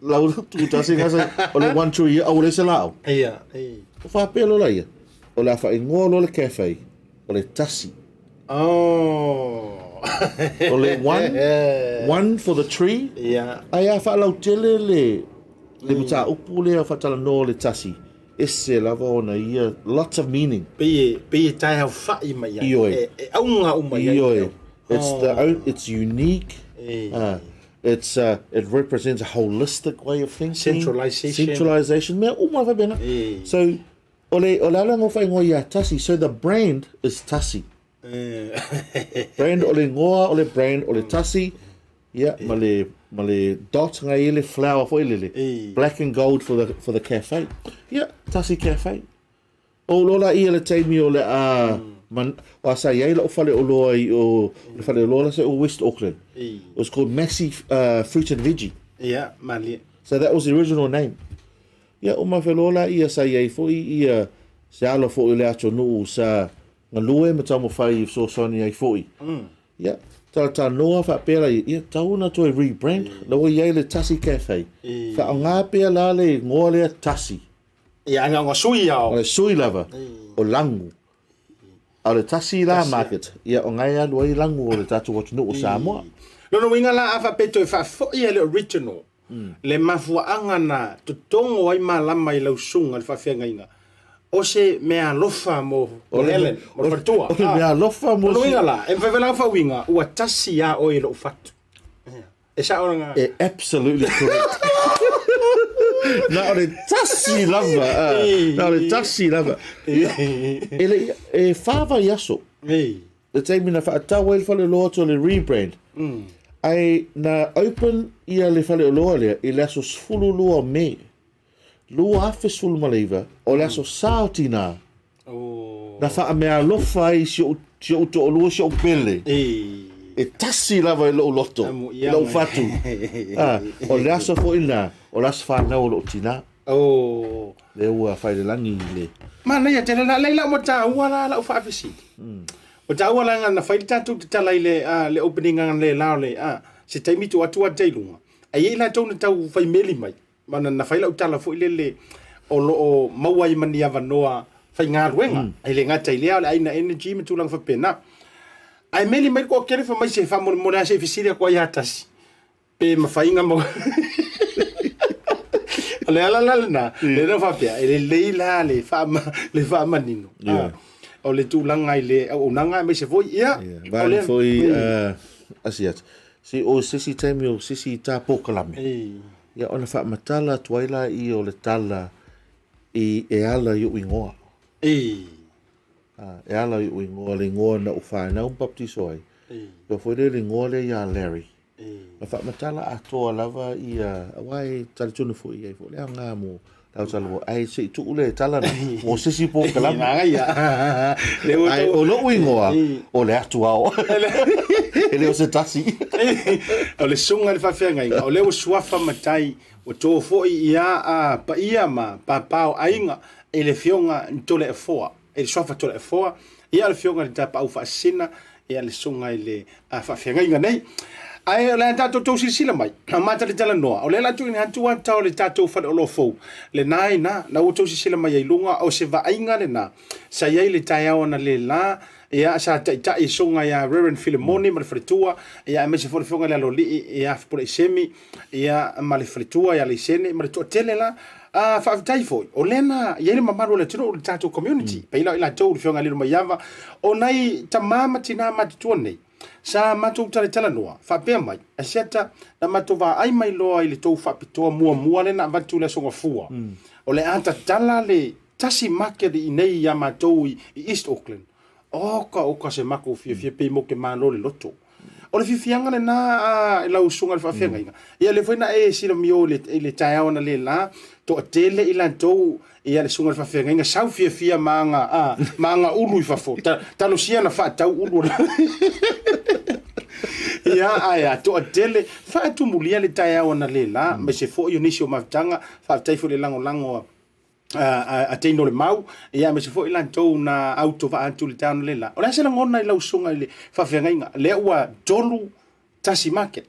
Lau tūtasi ngasa o le 1 2 ia aule se lao. Ia. O whapea lo la ia, o la wha ingoa lo le cafe, o le Tasi. Oh. O le one for the tree. Yeah. Ai a whalau tele le muta upu le a whatala no le Tasi. Ese lava ona ia, lots of meaning. Pe tai hau whai mai ai. Ioe. Aunga umai ai. Ioe. It's unique. it represents a holistic way of thinking. Centralization. Mea uma whabenga. So, ole alango whai ngoi a Tasi. So the brand is Tasi. Brand ole ngoa, ole brand, ole Tasi. Yeah, male dot ngai ele flower for ele. Black and gold for the cafe. Yeah, Tasi Cafe. O lola I ele teimi ole man wa sa ye lo fale o loa I o fale lola se o West Auckland. It was called Maxi Fruit and Veggie. Yeah, mali. So that was the original name. Yeah, o ma lola I sa ye fo I se ala fo le ato no sa ngalue ma tamo fai so soni ai fo. Yeah. Ta noa fa pela I tauna to rebrand. Lo ye le Tasi Cafe. Fa nga pela le ngole Tasi. Ia nga sui ao. O sui lava o langu. O le Tasi Market. Ia o ngai alu ai langu o le tatu watu no o Samoa. Lono winga la afa peto fa fo ia le original. Le mafuaanga na tutongo ai malama I lausunga le fafenga inga. O se mea lofa mo Helen, mo fatua. O mea lofa mo. Lono winga la, en fa fa winga ua Tasi ia o I lo fatu. E sa ona nga. Absolutely correct. Na ole Tasi lava. Na ole Tasi lava. Ele fava yaso. Le taimina fa atawa il fale loa to le rebrand. Ai na open ia le fale loa le I le aso sfulu lua me. Lua afe sfulu maleiva o le aso sautina. Na fa mea lofa ai si o to o lua si o pele. E Tasi lava I lo loto. Lo fatu. O le aso fo ina. O las fa na o lo tina. Le ua fai le langi le. Mana ia tele la leila mo ta ua la fa fisi. O ta ua la na fai tatu te tala le opening ngan le lao le se taimi tu atua teilunga. Ai ila tau na tau fai meli mai. Mana na fai la utala fo ile o lo o mauai mani ava noa fai ngā ruenga. Ai le ngata I lea le aina energy me tulang fa pena. Ai meli mai ko kere fa mai se fa mo se fisile ko ia Tasi. Pe mafainga mo. Le ala na le no fa pia le leila le fa manino. O le tulanga I le o nanga me se foi ia. Vale foi Asiata. Si o sisi taimi o sisi ta pokalame. Ia ona fa matala tuaila I o le tala I ala I uingoa. E ala I uingoa le ngoa na ufa na baptiso ai. Yo foi le ngoa le ia Larry. Ma fa matala atoa lava I wai talitunu fo I fo le nga mo tau talo ai se tu le tala mo sisi pokalame. Ia. Le o lo uingoa o le atuao. Ele o se Tasi. O le sunga le fafenga inga. O le o suafa matai. O tō foi ia pa ia ma pa pao ainga. E le fionga Toleafoa. E le suafa Toleafoa. Ia le fionga le tapa au faasina. Ia le sunga I le fafenga inga nei. Ai le tatou tau sila mai. Mata le tala noa. O le la tu ni hantua tau le tatou fale o lo fou. Le nai na o tau sila mai ai lunga o se vainga le na. Sa iai le tai au na le la. Ia sa tai songa ia Reverend Philemoni ma le fretua. Ia me se fonga le lo li ia por semi. Ia ma le fretua ia le sene ma le to tele la. Fa tai foi. O lena ia le mamaru le tino le tatou community. Pe ila tau le fonga le mai yava. O nai tamama tina ma tuone. Sa matou tala noa fa pe mai asiata na matou va ai mai loa I le tou fa pitoa mua le na vatu le songa fua o le anta tala le Tasi Market I nei ya matou I East Auckland oka se mako fia pe mo ke malo le loto o le fifianga le na la usunga le fa fenga inga ia le foina sila mio le taiao na le la to tele I la tou ia le sunga le fa fenga inga sau fia manga ulu I fa fo talo sia na fa tau ulu ia ai to tele fa tu mulia le taiao na le la me se fo yo nisio mafutanga fa tai fo le lango a teino le mau ia me se fo ilan tou na auto va antu le tano le la o la se la ngona I la usunga le fa fenga le ua tolu Tasi Market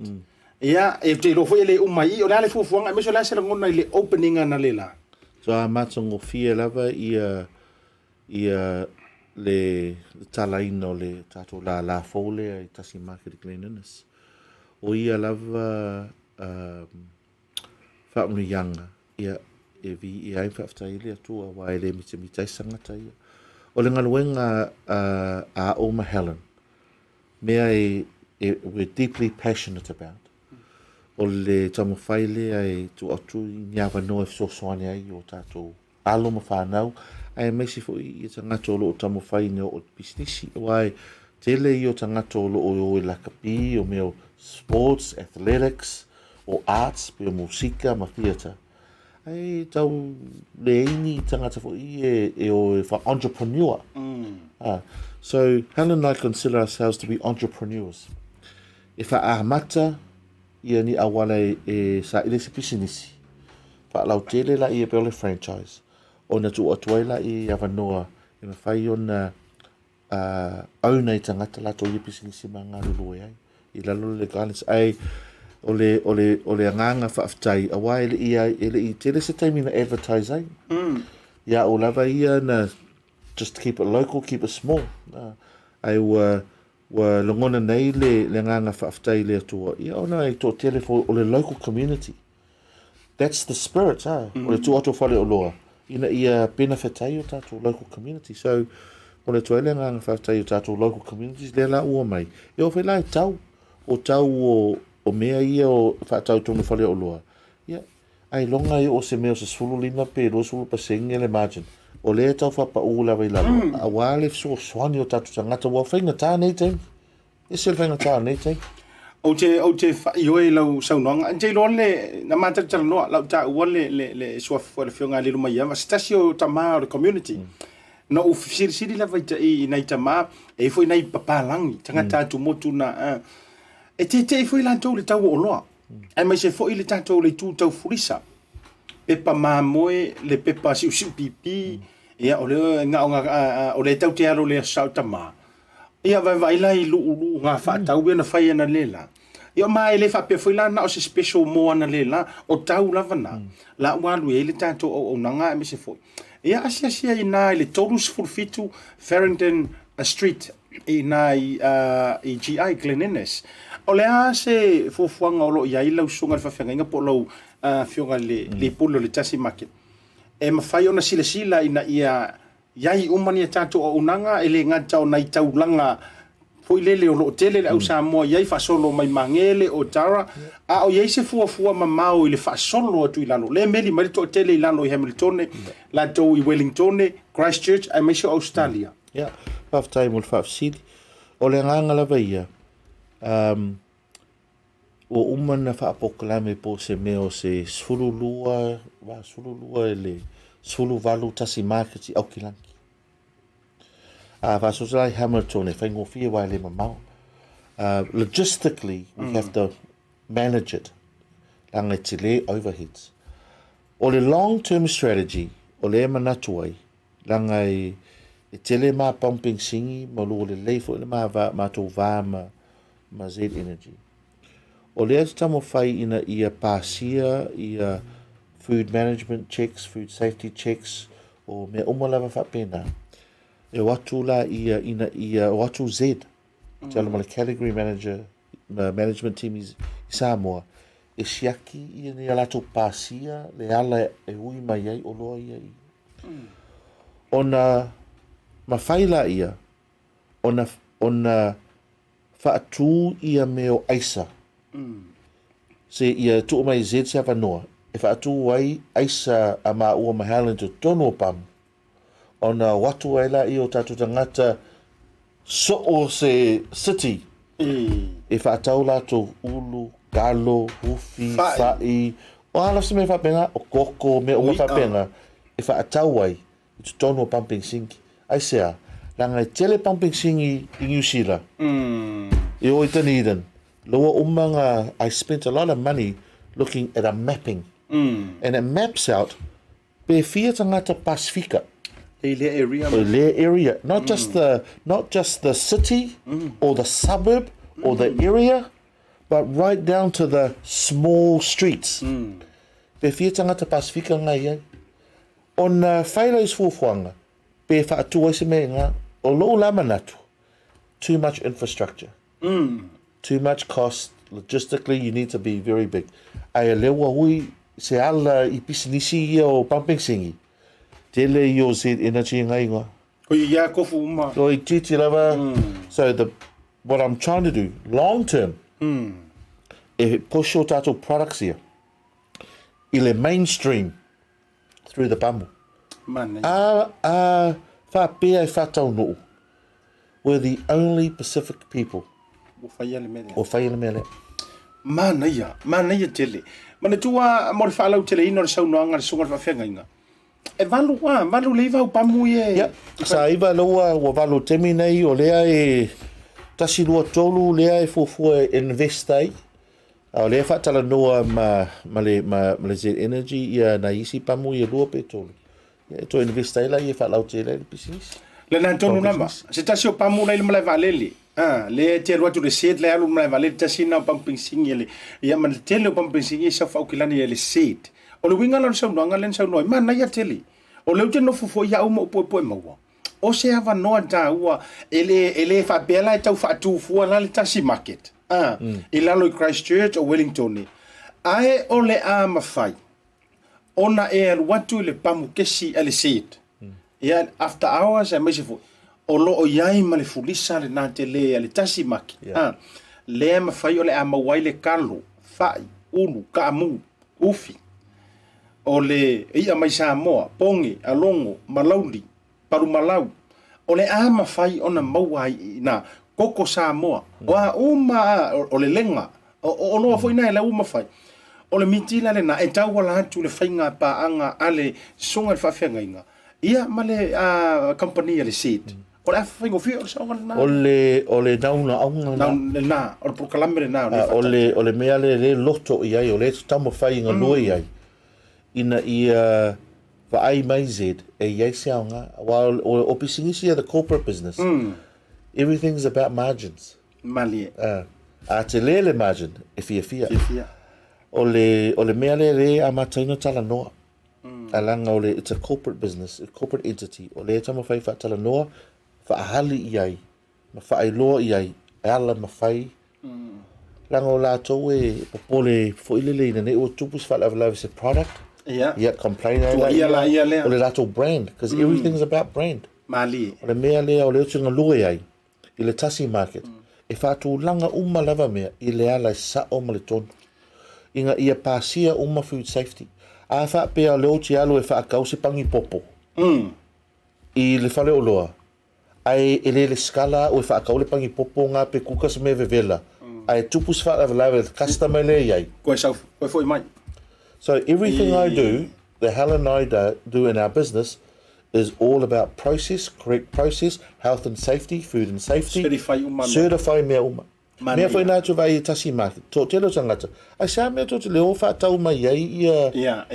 ia e te lo fo le umai o la le fo fuanga me so la se la ngona le opening na le la so a matongo fia lava ia le talaino le tato la fole I Tasi Market cleanliness o ia lava fa unu yanga ia e vi I ai whaftai le atua wa ele mitai sangata ia. O le ngaluenga a Oma Helen, mea we're deeply passionate about. o le tamawhai le ai tu atu I niawa no e sosoane ai o tātou alo ma whanau. Ai meisi fo I tangato lo o tamawhai ne o businessi. Wai tele I o tangato lo o e lakapi o meo sports, athletics, o arts, pe o musika, ma theatre. Ai tau le ini tangata fo I e o for entrepreneur. So Helen and I consider ourselves to be entrepreneurs. E wha ahamata ia ni awala e sa ile se pisinisi. Wha lau tele la I e peole franchise. O na tu atuai la I awanoa e ma whai o na auna I tangata la to I pisinisi ma ngā lulu ai. I lalo le gālis ai o le anganga whaaftai awa ele I tele se taimi na advertise ai. Ia o lava ia na just keep it local, keep it small. Ai wa longona nei le nganga whaaftai le atua. Ia ona I tō tele for o le local community. That's the spirit, O le tu ato whale o loa. Ina ia benefitai o tātou local community. So, o le tuele nganga whaaftai o tātou local communities, le la ua mai. E o whelai tau. O tau o mea ia o whaatau tonu whale o loa. Ia, ai longa I o se mea o se sulu lima pe, ro sulu pasengi le margin. O le tau whapa ula wei lalo. A wale so swani o tatu tangata wa whainga tā nei tei. E sel whainga tā nei tei. O te whaioe lau saunonga. Njei loa le, na mātari tala noa, lau tā ua le suafu le whionga le lumai ama. Stasi o tamā o le community. Na o siri la vai I nei tamā, e foi nei papalangi. Tangata tu motu na... E te foi lantou le tau o loa. Ai mai se foi le tātou le tū tau furisa. Pepa mamoe, le pepa siu pipi, ia o le ngā o le tau te alo le asau tamā. Ia vai la I luu ngā whaatau na whai ana lela. Ia mai le whapea foi la na o se special mo ana lela, o tau lava na. La walu e le tātou o nanga e me se foi. Ia asia I nā le tolus fulfitu Farrington Street, I nā I GI Glen O le a se fuafuanga o lo iai lau sunga le whawhianga inga po lau whionga le pulo le Tasi Market. E mawhai ona sila ina ia iai umani a tātou o unanga e le ngata o nei taulanga poi lele o lo tele le au Samoa iai whasolo mai mangele o tara. A o iai se fuafua mamau I le whasolo atu I lalo. Le meli marito o tele I lalo I Hamilton, la tau I Wellington, Christchurch, ai meisho Australia. Ia, whaftai mo le whafsidi. O le nganga lava ia. O umana whaapokalame po se meo se sululua e le suluvalu Tasi Market I Aukilangi. Vasosai Hamilton e whaingofia wai le mamau. Logistically, we have to manage it. Langa te le overheads. O le long-term strategy, o le manatu ai, langa e tele ma pumping singi, ma lo le leifo le ma mātou vā ma Z Energy. O lea te tamo whai ina ia pāsia, ia food management checks, food safety checks, o mea umalawa whapena. E watu la ia watu Z, te alama le category manager, management team I Samoa. E siaki ia ni alato pāsia, le ala e hui mai ai, o loa ia I. Ona mawhaila ia, ona whaatū ia meo aisa. Se ia tu mai Z se wanoa. E whaatū ai aisa a maa ua mahalan to tono pam. Ona watu ai la I o tātou tangata so o se city. E whaatau la to ulu, galo, hufi, whai. O ala se me whapena, o koko, me o whapena. E whaatau ai I to tono pumping sinki. Ai sea, langa tele pumping singi I New Zealand. I o Dunedin. Loa umanga, I spent a lot of money looking at a mapping. And it maps out pe fia tangata Pasifika. Le area. Le area. Not just the city or the suburb or the area, but right down to the small streets. Pe fia tangata Pasifika ngai ai. On whailaus fuafuanga, pe whaatua se me ngā, o lo lamanatu. Too much infrastructure. Too much cost. Logistically, you need to be very big. Ai lewa hui se ala I pisinisi ia o pumping singi. Tele I o Z Energy ngai ngā. Ko ia kofu uma. So I titi lava. So what I'm trying to do, long term, push o tātou products ia I le mainstream through the pamu. Mana. Whapea e whatau nuu. We're the only Pacific people. O whai ale mele. O whai le mele. Mana ia tele. Mana tua mo le whaalau tele ino le saunoanga le sunga le whawhenga inga. E valu leiva o pamu e. Ya, sa iwa loa wa valu temi nei o lea e tasi lua tolu lea e fufua e investai. O lea whatala noa ma le Z Energy ia na isi pamu i lua pe tolu. E to investai la i e whalau tele le business. Le na tonu nama. Se tasi o pamu lai le malai valele. Le te alua tu le set le alu malai valele tasi na o pampingsingi ele. Ia ma le tele o pampingsingi e sa whaukilani e le set. O le winga la saunoanga len saunoa. Mana ia tele. O leu te no fufo ia uma upo maua. O se hava noa ta ua ele fa bela e tau fa tu fua la le Tasi Market. I lalo I Christchurch o Wellington. Ae o le a mawhai. Ona e alu watu le pamu kesi ale seat. Ia after hours e maise fu. O lo o iai ma le fulisa le nā te le ale Tasi Market. Le a mawhai o le a mawai le kalo. Fai, ulu, kaamu, ufi. O le ia mai Samoa, ponge, alongo, malauli, parumalau. O le a mawhai ona mauai na koko Samoa. O a uma o le lenga. O noa foi na e la uma whai. O le mitila le na e tau wala atu le whainga paanga ale songa le whawhenga inga. Ia ma le company le seat. O le a whaingo fio o le saonga le na. O le nauna aunga na. Le na, o le prokalame le na. O le mea le loto i ai, o le tamo whai inga lua i ai. Ina ia vaai mai zed e iai seaonga. While o pisingisi the corporate business. Everything's about margins. Mali. A te le margin e fia. O le mea le a mataina tala noa. Alanga o le it's a corporate business, a corporate entity. O le tamo whai tala noa, whaahali i ai, ma whaailoa i ai, ala ma whai. Langa o lātou e popole foilele ina ne o tupus whaalawa se product. Yeah, complain o le lātou brand, because everything's about brand. Mali. O le mea lea o le utunga lue ai, I le Tasi Market. E whātou langa uma lava mea, I le ala sa o ma le tonu. Inga ia pāsia uma food safety. A whapea leo ti alu e whaakau se pangi popo. I le whale o loa. Ai ele le skala o e whaakau le pangi popo ngā pe kuka se me vevela. Ai tupus whaalawa le customer le iai. Koe foi mai. So everything I do, the Helen and I do in our business, is all about process, correct process, health and safety, food and safety. Certify mea uma. Mea whai nā tu vai I Tasi Market. Tō telo tangata. Ai sa mea tō te leo whātau mai iai ia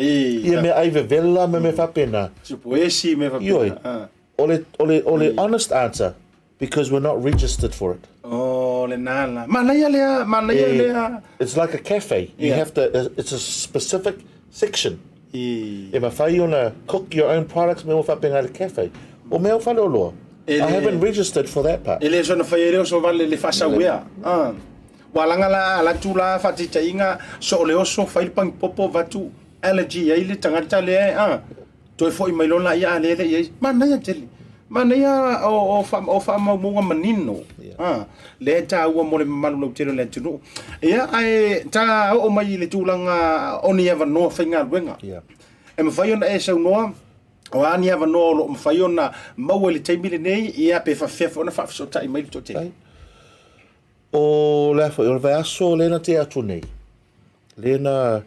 mea ai vevela me whapena. Supoesi me whapena. Ole honest answer, because we're not registered for it. Oh, le nala. Manaya lea. It's like a cafe. You have to, it's a specific section. E ma whai ona cook your own products me o whapenga le cafe. O mea whale o loa. I haven't registered for that part. Ele so na whaereo so vale le whasawea. Walanga la tula whatita inga so o le oso whaile pangi popo vatu allergy ai le tangata le toi foi mai lona ia le ia manaya tele. Manaya o wha munga manino. Le ta ua mo le malu tele le tunu. Ia ai ta o mai le tulanga oni eva no whainga luenga. E ma whai ona e sau noa. O ani ava no lo mfaiona mau le taimile nei ia pe fa fefo na fa so tai mai to te. O la o va so lena te atu nei. Lena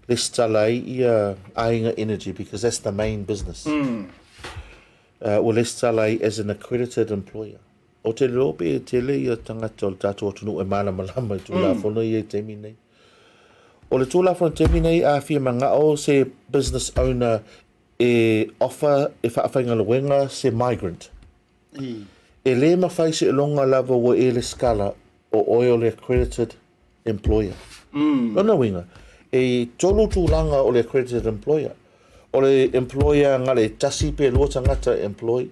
listalai ia ainga energy because that's the main business. O listalai as an accredited employer. O te lope te le ia tangata o tatu tunu e mana malama tu la fono ia taimi nei. O le tu la fono taimi nei a fia manga o se business owner e offer e whaawhainga luenga se migrant. E le mawhai se longa lava wa e le skala o oio le accredited employer. Rona winga. E tolu tūlanga o le accredited employer. O le employer ngā le tasi pe lua tangata employee.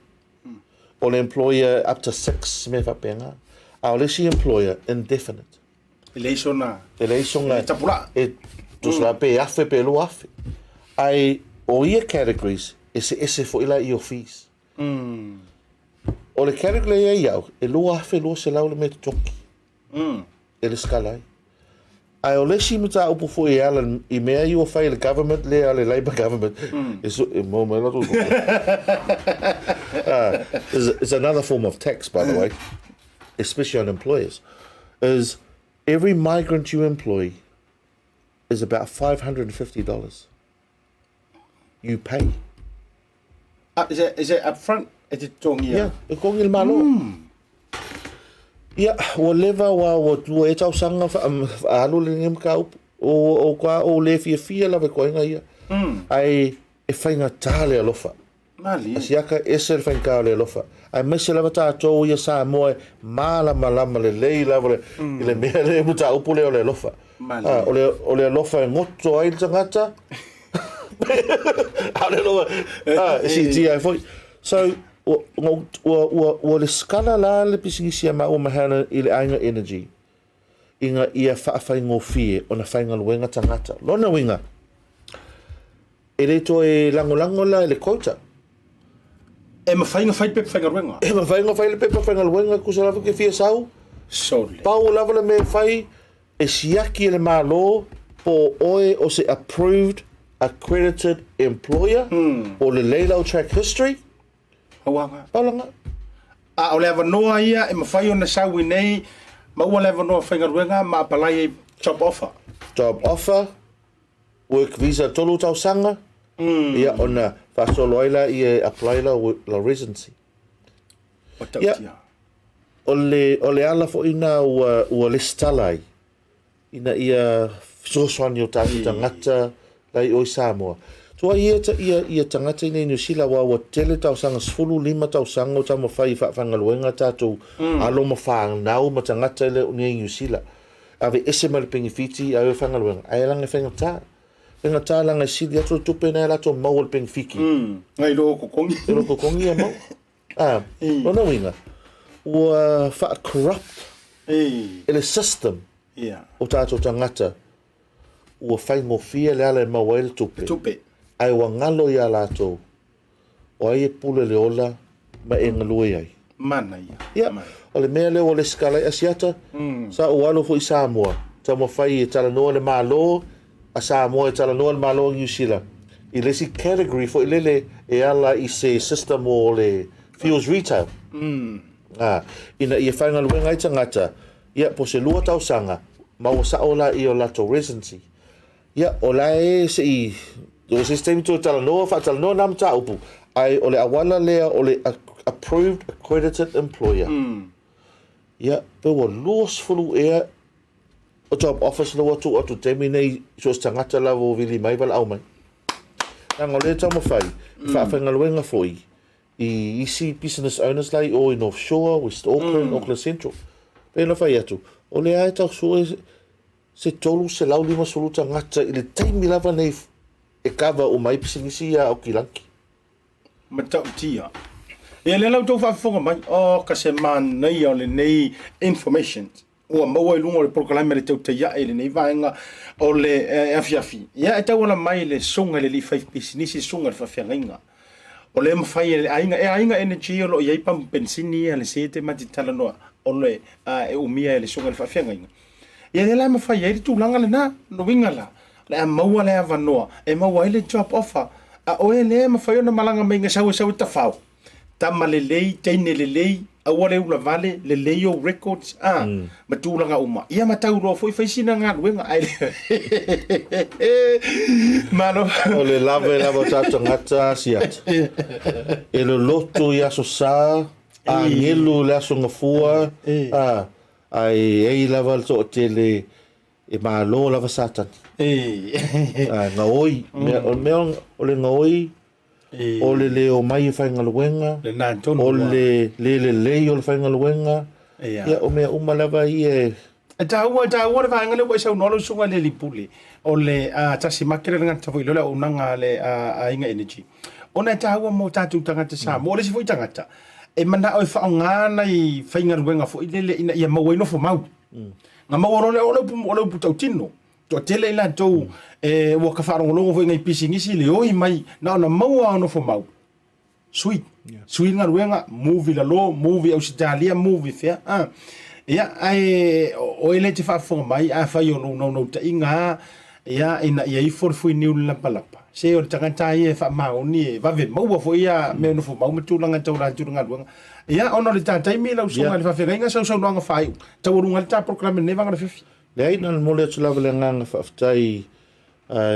O le employer up to 6 me whapenga. A o le si employer indefinite. E leisona. E leisona. E tapula. E tusla pe afe pe lua afe. Ai o ia categories ese fo ila I o fees. O le category ia iau, e lua afe lua se lau le me te toki. E le skalai. ai o lesi mata upu fo e ala I mea I o fai le government le ale Labour government it's another form of tax by the way especially on employers is every migrant you employ is about $550 you pay is it up front is it tongia yeah e kongi le malo yeah whatever wa tu e tau sanga alu le ngem ka o kwa o le fia la ve koinga ia ai e fainga tale alofa mali asiaka ese fainga le alofa ai mese lava tātou ia Samoa malama le lei lava le mea le muta upu leo le alofa o le alofa e ngoto ai le tangata ale loa si tia foi so o le skala la le pisingisia ma o mahana I le ainga energy inga ia whaawhaingo fie o na whainga luenga tangata lona winga e reto e lango la le kouta e mawhainga whai pepe whainga ruenga e mawhainga whai le pepe whainga luenga kusa lava ke fia sau sole pau lava le me whai e siaki le malo po oe o se approved accredited employer o le leilau track history hawanga palanga a o le avanoa ia e mawhai o na sawi nei ma ua le avanoa whainga ruenga ma apalai e job offer work visa tolu tau sanga ia ona whasolo aila I e apply la residency ia o le ala fo ina ua le stalai ina ia soswani o tātou tangata lai o Samoa toa ia tangata ina New Zealand wa tele tau sanga 15 tau sanga o tamo whai whangaluenga tātou alo ma whanau ma tangata le unia New Zealand ave ese ma le pengifiti a e whangaluenga ai langa whangata Penga tā langa sili atu tupe nei lato mau le pengifiki ngai loko kongi loko kongi a mau lona winga ua wha corrupt ele system o tātou tangata ua whaingofia le ala e maua ele tupe ai wa ngalo ia lato o ai e pule le ola ma e ngalue ai mana ia o le mea leo o le skala Asiata sa o alo fo I Samoa ta mo fai e tala noa le malo a Samoa e tala noa le malo New Zealand I lesi category fo I lele e ala I se system o le fuels retail ina I e whainga luenga I tangata ia po se lua tau sanga ma o sa ola I o lato residency ia o la e se I o system to tala noa fa tala noa nam ta upu ai o le awala lea o le approved accredited employer ia pe o luos fulu ea o job office lo atu atu temi nei so tangata la vo vili mai val au mai nang o le tamo fai fa whainga luenga foi I see business owners lai o in offshore West Auckland Central pe no fai atu o le ai tau so se tolu se lau lima solu tangata I le taimi lava nei e kava o mai pisingisia o kilanki matau tia e le lau tau whaafonga mai o ka se man nei o le nei information ua maua I lunga o le proklame le tau taia e le nei vaenga o le afiafi ia e tau ala mai le songa le li 5 pisinisi songa le whawhiangainga o le mawhai e ainga energy o lo iai pam pensini e le sete matitala noa o le e umia e le songa le whawhiangainga ia le lai mawhai e tūlanga le na no wingala le a maua le avanoa e maua i le job offer a oe le mawhai o na malanga mai nga sau tawhau tama le lei, teine le lei aua le ula vale le lei o records matūlanga uma ia matau roa foi whaisina ngā ruenga ai mano o le lava tata ngata Asiata e lo loto I aso sa a ngelu le aso ngafua ai ei lava le to tele e malo lava satani nga oi o le nga oi o le leo mai whainga luenga o le o le whainga luenga ia o mea umalava I e taua le vaenga le wa sau nolo sunga le lipule o le Tasi Market le ngata foi lola o nanga le ainga energy ona taua mo tatu tangata sa mo le si foi tangata e mana o whaongana I whainga luenga foi le ina ia maua ino fo mau nga maua ole o putau tino to tele la to e wa ka farongo longo foi ngai pisingisi le oi mai na ona maua ono fo mau sweet nga luenga movie la lo movie Australia movie fea Ia, ai, o ele te whaafonga mai, a whai o no ta inga, ia, ina ia I forfui niu lapalapa. Se o tangata ia wha maoni e vave maua fo ia mea no fo mau matulanga tau rāturanga luanga. Ia, ono le tātai me lau songa le whawhenga inga sau noanga whai. Tau orunga le tā proklame ne vanga le whiwhi. Le aina le mole atu lava le nganga whaftai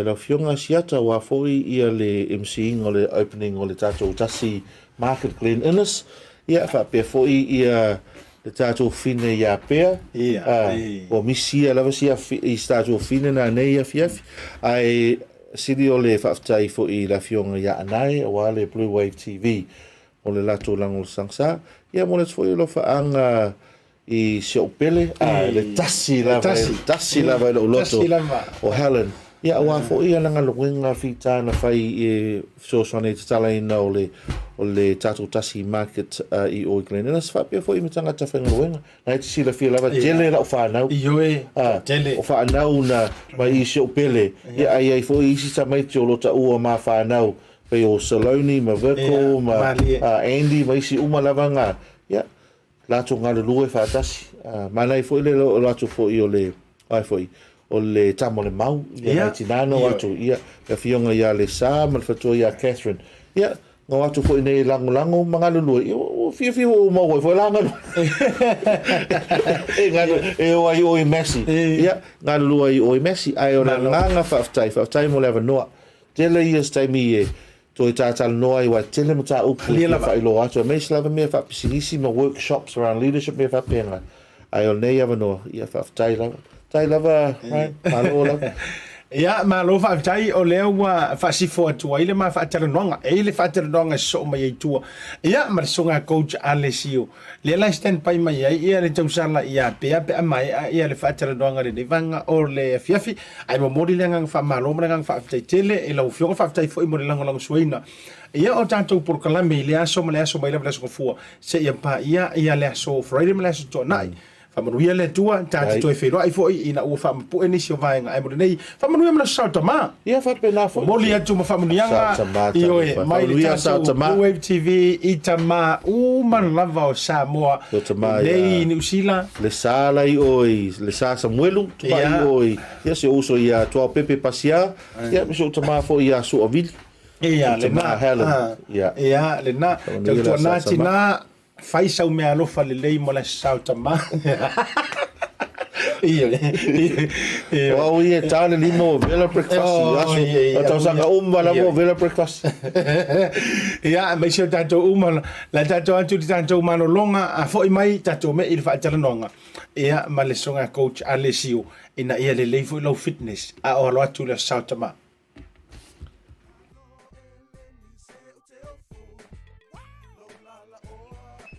lau fionga Asiata wa foi ia le MCing o le opening o le tātou Tasi Market Glen Innes. Ia, whapea foi ia le tātou fine ia pea. Ia, o misi ia lava sia I tātou fine na nei ia fiafi. Ai, siri o le whaftai foi la fionga ia anai o le BluwaveTV o le lato lango le sangsa. Ia mole atu foi lo whaanga I seo pele le tasi lava lo loto o Helen ia wa fo ia langa luenga fita na fai e so sone tala ina o le tatu Tasi Market I o Glen na fa pe fo I mitanga ta fenga luenga na te sila fi lava jele la fa na Ioe, jele. o fa na una mai I seo pele ia ai fo I si sa mai tolo ta o ma fa na pe o Saloni ma Verko ma Andy mai si uma lavanga ia lato ngalo lue fa tasi mana foi le lato foi o le ai foi o le tamo le mau ia tinano atu ia ka fionga ia le sa mal fatu ia Catherine ia no atu foi nei lango mangalo lue o fio o mo foi lango e ngalo e o ai o Messi ia ngalo lue o Messi ai o nga fa mo leva no tele ia stai mi so I tātala noa I wa tele mo tā upu I whailo atu. A meis lava mea whapisinisi ma workshops around leadership mea whapenga. Ai o nei awa noa. Ia whaftai lava. Tai lava, right? Malo lava. Ia, malo whaafitai o leo wa whaasifo atua. Ile ma whaatara noanga. Eile whaatara noanga so mai aitua. Ia, marisonga coach Alesio. Leolahi stand pai mai ai. Ia le tausala ia pea mai. Ia le whaatara noanga le nevanga o le fiafi. Ai mo mori le ngang whaamalo mara ngang whaafitai tele. E lau fionga whaafitai fo I mo le lango suaina. Ia o tātou por kalame le aso ma le aso mai le aso kofua. Se ia pa ia le aso Friday ma le aso tō nai. Whamanuia le tua, tātou toi wheroa I fōi ina ua whamapu e nisi o vaenga ai mori nei. Whamanuia mana Sautama. Ia whapena fōi. Moli atu ma whamanuianga. I oe, mai le tātou BluwaveTV, I tama, mana lava o Samoa. Nei New Zealand. Le sala I oi, le sa Samuelu, tupa I oi. Ia se uso ia tua pepe pasia. Ia miso tama fōi ia so a vili. Ia, le na. Ia, le na. Tautua nāti nā. Fai sau mea alofa le lei mo le Sautama. Wow, ia tāle limo vela breakfast. Tau sanga la mo vela breakfast. Ia, mai seo tātou la tātou atu di tātou mano longa, a fo I mai tātou me I le whaatara nonga. Ia, ma le songa coach Alesio, ina ia le lei fo I lau fitness, a o alo atu le Sautama.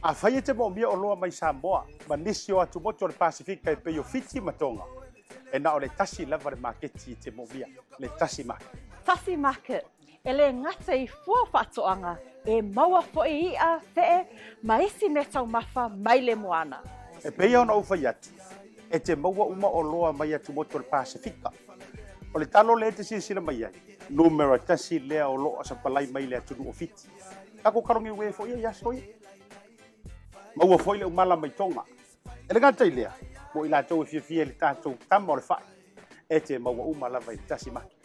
A whai te mo mia o loa mai Samoa, ma nisi o atu moto le Pasifika e peo fiti matonga. E na o le tasi lava le marketi te mo mia, le Tasi Market. Tasi Market, e le ngata I fua whatoanga, e maua fo I a fee, ma isi me tau mafa mai le moana. E pea ona uwhai atu, e te maua uma o loa mai atu moto le Pasifika. O le talo le te sila mai ai, numero tasi lea o loa sa palai mai le atu o fiti. Kako karongi ue fo ia yasoi. Maua foi le umala mai tonga. E le gata I lea, mo I lātou e fia le tātou tama o le whai. E te maua umala vai Tasi Market.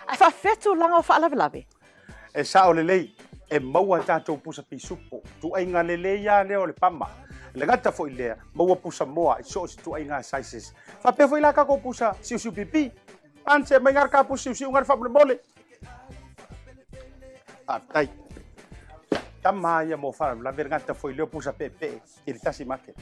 Ai whawhetu langa o whaalawe. E sa o le lei, e maua tātou pusa pisupo. Tu ainga le lei ia leo le pama. Le gata foi lea, maua pusa moa, I so si tu ainga sizes. Whapea foi la kako pusa siu pipi. Anse mai ngar ka pusa siu ngar whapule mole. Tai. Tama ia mo fara la vergata foi leo pusa pepe I le Tasi Market.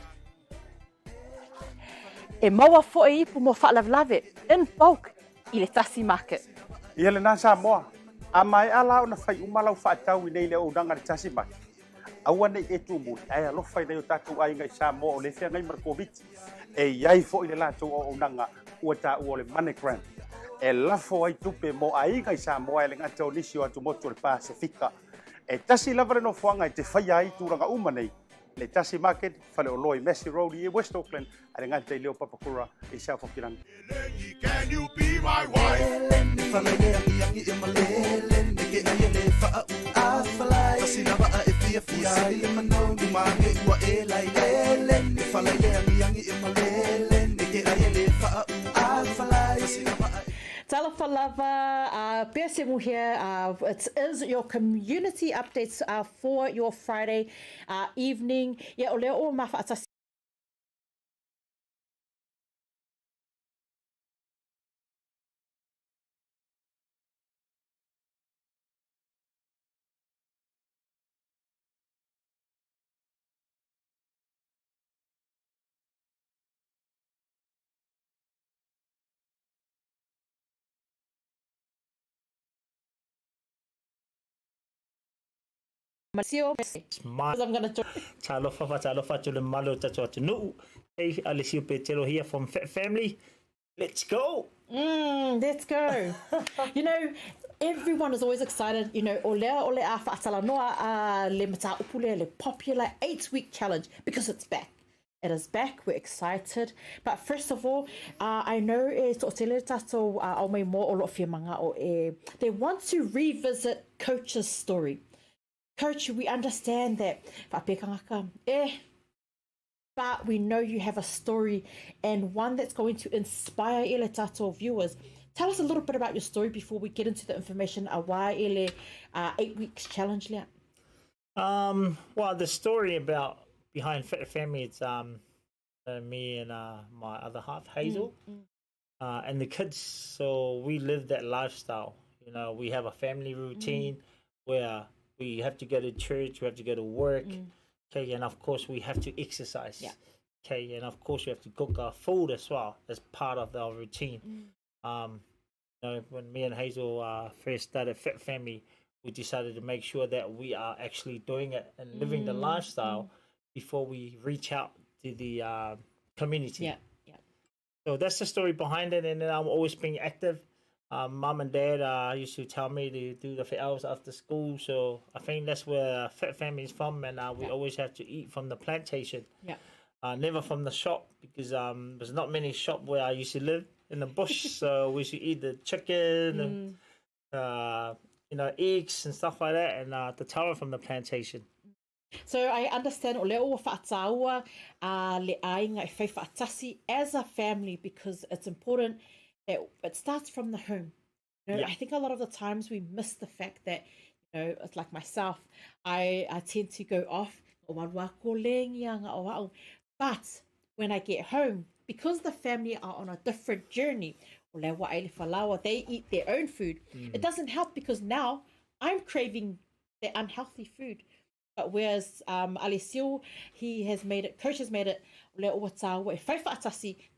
E maua fo I pu mo whaalawe in bulk I le Tasi Market. Ia le nasa moa. A mai ala ona fai umalau whaatau I nei le o danga le Tasi Market. Aua nei e tu muli. Ai alo fai nei o tātou ai ngai sa moa o le fea ngai markoviti. E iai fo I le lātou o danga ua tā ua le monogram. E lafo ai tupe mo ai ngai sa moa e le ngata o nisi o atu moto le Pasifika. E tasi lava le no fuanga I te whai ai tūranga uma nei. Le Tasi Market, whale o loi Messi Road I West Auckland, a le ngata I leo papakura I South Auckland. Can you be be my wife? Tautai lava, Pia Semu here. It is your community updates for your Friday evening. Yeah, o leo o mawhaatasi. Alesio, I'm going to Talofa to the malo to no. Hey, Alesio Petelo here from FitFamily. Let's go. Let's go. You know, everyone is always excited. You know, ole a whaatala noa le mata upule le popular 8-week challenge because it's back. It is back. We're excited. But first of all, I know they want to revisit Coach's story. Coach, we understand that. But we know you have a story and one that's going to inspire ele tato viewers. Tell us a little bit about your story before we get into the information. Why ele 8 weeks challenge le? Well, the story behind FitFamily, it's me and my other half, Hazel, and the kids. So we live that lifestyle. You know, we have a family routine where we have to go to church, we have to go to work, okay, and of course we have to exercise, okay, and of course we have to cook our food as well as part of our routine. You know, when me and Hazel first started FitFamily, we decided to make sure that we are actually doing it and living the lifestyle before we reach out to the community. So that's the story behind it, and then I'm always being active. Mum and Dad used to tell me to do the hours after school, so I think that's where FitFamily is from, and we always have to eat from the plantation. Never from the shop, because there's not many shop where I used to live in the bush, so we used to eat the chicken, and, you know, eggs and stuff like that, and the taro from the plantation. So I understand o leo whātaua le ainga e whai whaatasi as a family, because it's important that it starts from the home. You know, I think a lot of the times we miss the fact that, you know, it's like myself, I tend to go off, but when I get home, because the family are on a different journey, they eat their own food. It doesn't help, because now I'm craving their unhealthy food. But whereas Alesio, Coach has made it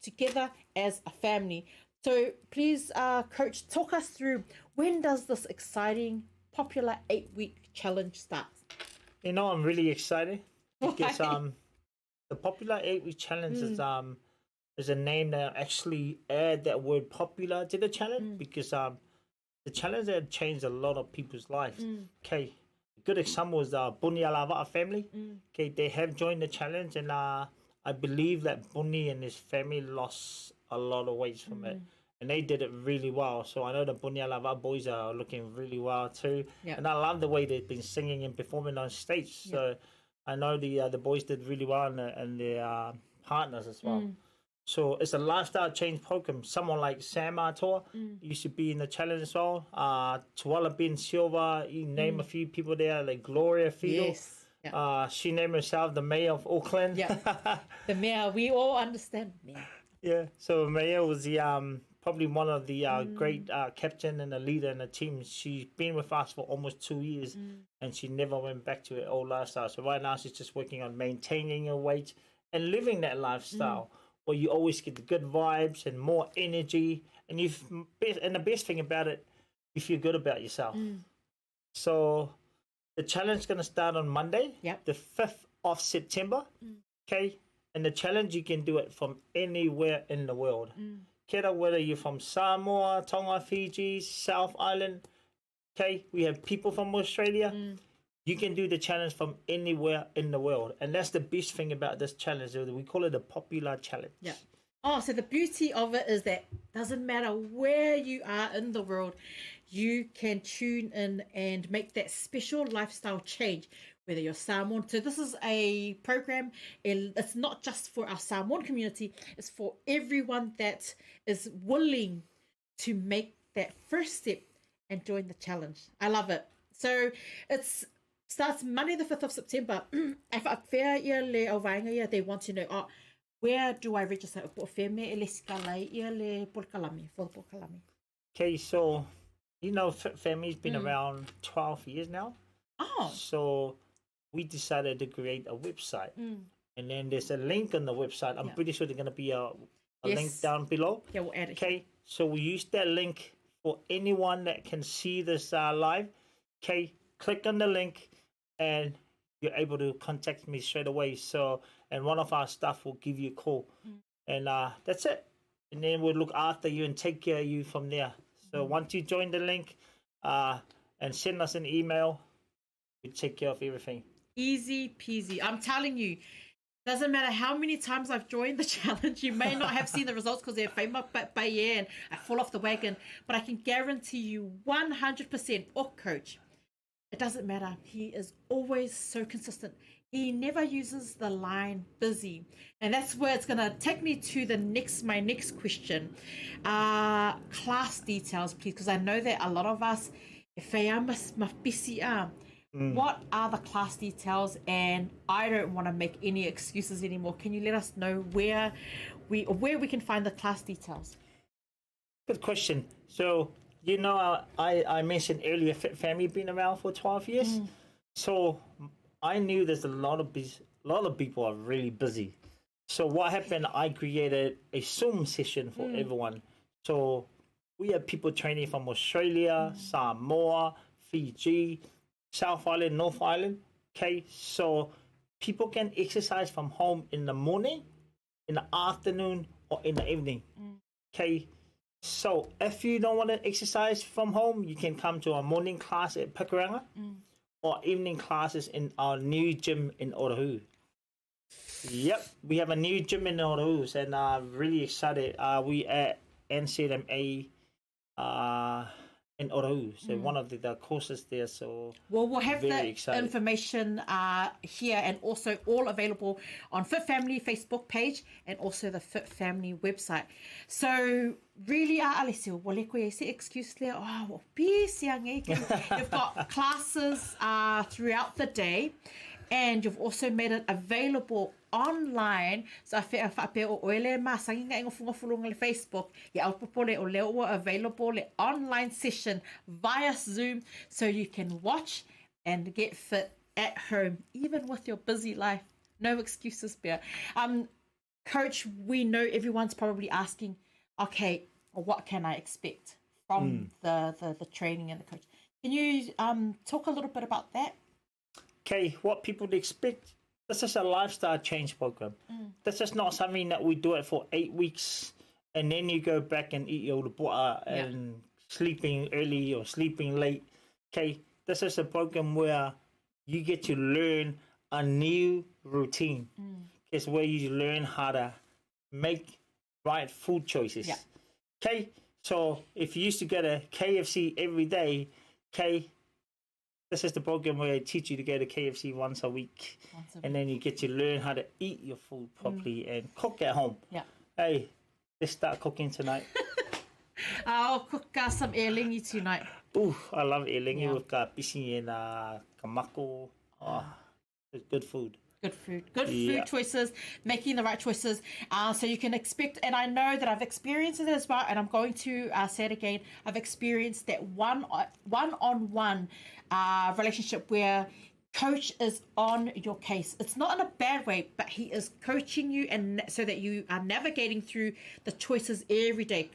together as a family. So please, Coach, talk us through, when does this exciting, popular 8-week challenge start? You know, I'm really excited because the popular 8-week challenge is a name that actually add that word popular to the challenge, because the challenge had changed a lot of people's lives. Okay, a good example was the Lavea family. Okay, they have joined the challenge, and I believe that Bunny and his family lost a lot of weight from it, and they did it really well. So I know the Lavea boys are looking really well too, and I love the way they've been singing and performing on stage. So I know the boys did really well, and their partners as well. So it's a lifestyle change program. Someone like Samoa used to be in the challenge as well. Tuala Ben Silva, you name a few people there, like Gloria Fido. She named herself the mayor of Auckland. The mayor, we all understand mayor. So mayor was the probably one of the great captain and a leader in the team. She's been with us for almost 2 years, and she never went back to her old lifestyle. So right now she's just working on maintaining her weight and living that lifestyle. Where you always get the good vibes and more energy, and the best thing about it, you feel good about yourself. So the challenge is going to start on Monday, the 5th of September. Okay, and the challenge, you can do it from anywhere in the world. Kera, whether you're from Samoa, Tonga, Fiji, South Island. Okay, we have people from Australia. You can do the challenge from anywhere in the world. And that's the best thing about this challenge. We call it a popular challenge. Oh, so the beauty of it is that doesn't matter where you are in the world, you can tune in and make that special lifestyle change, whether you're Samoan. So this is a program, and it's not just for our Samoan community, it's for everyone that is willing to make that first step and join the challenge. I love it. So it's starts Monday the 5th of September. If a fair year le au vaenga ia, they want to know, where do I register? For the Okay, so you know, FitFamily's been around 12 years now. Oh. So we decided to create a website. And then there's a link on the website. I'm pretty sure there's going to be a link down below. Yeah, we'll add it. Okay, so we use that link for anyone that can see this live. Okay, click on the link and you're able to contact me straight away. So, and one of our staff will give you a call. And that's it. And then we'll look after you and take care of you from there. So once you join the link and send us an email, we take care of everything. Easy peasy. I'm telling you, doesn't matter how many times I've joined the challenge, you may not have seen the results because they're famous, but and I fall off the wagon. But I can guarantee you 100%, or coach, it doesn't matter. He is always so consistent. He never uses the line busy. And that's where it's going to take me to my next question. Class details, please, because I know that a lot of us, what are the class details? And I don't want to make any excuses anymore. Can you let us know where we can find the class details? Good question. So, you know, I mentioned earlier, FitFamily been around for 12 years. So I knew there's a lot of people are really busy. So what happened, I created a Zoom session for everyone. So we have people training from Australia, Samoa, Fiji, South Island, North Island. Okay, so people can exercise from home in the morning, in the afternoon, or in the evening. Okay, so if you don't want to exercise from home, you can come to a morning class at Pakuranga or evening classes in our new gym in Otahu. Yep, we have a new gym in Otahu, and I'm really excited. We at NCMA in Otahu, so one of the courses there. So we'll have the information here, and also all available on FitFamily Facebook page and also the FitFamily website. So really, Alesio, excuse there. You've got classes throughout the day, and you've also made it available online. So if o ele masangi nga ngofulunga le Facebook, ya aupopole o leo available le online session via Zoom, so you can watch and get fit at home, even with your busy life. No excuses, Bear. Coach, we know everyone's probably asking, okay, what can I expect from the training and the coach? Can you talk a little bit about that? Okay, what people expect. This is a lifestyle change program. This is not something that we do it for 8 weeks and then you go back and eat your butter and sleeping early or sleeping late. Okay, this is a program where you get to learn a new routine. It's where you learn how to make right food choices. Okay, so if you used to go to KFC every day, okay, this is the program where I teach you to go to KFC once a week. And then you get to learn how to eat your food properly and cook at home. Hey, let's start cooking tonight. I'll cook some earlingi tonight. Ooh, I love earlingi with pisi and kamako. Oh, it's good food. Good food choices, making the right choices. So you can expect, and I know that I've experienced it as well, and I'm going to say it again. I've experienced that one-on-one relationship where coach is on your case. It's not in a bad way, but he is coaching you, and so that you are navigating through the choices every day.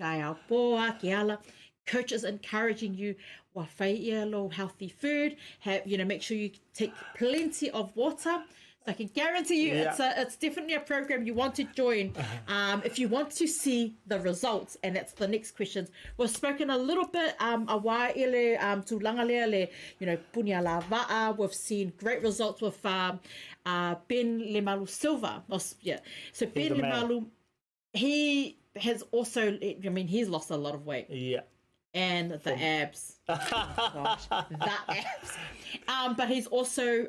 Coach is encouraging you, healthy food. Make sure you take plenty of water. I can guarantee you it's definitely a program you want to join if you want to see the results. And that's the next questions. We've spoken a little bit punya Lavea. We've seen great results with Ben Lemalu Silva. So Ben Lemalu he has also, I mean, he's lost a lot of weight. Yeah. And the abs. Gosh, the abs. But he's also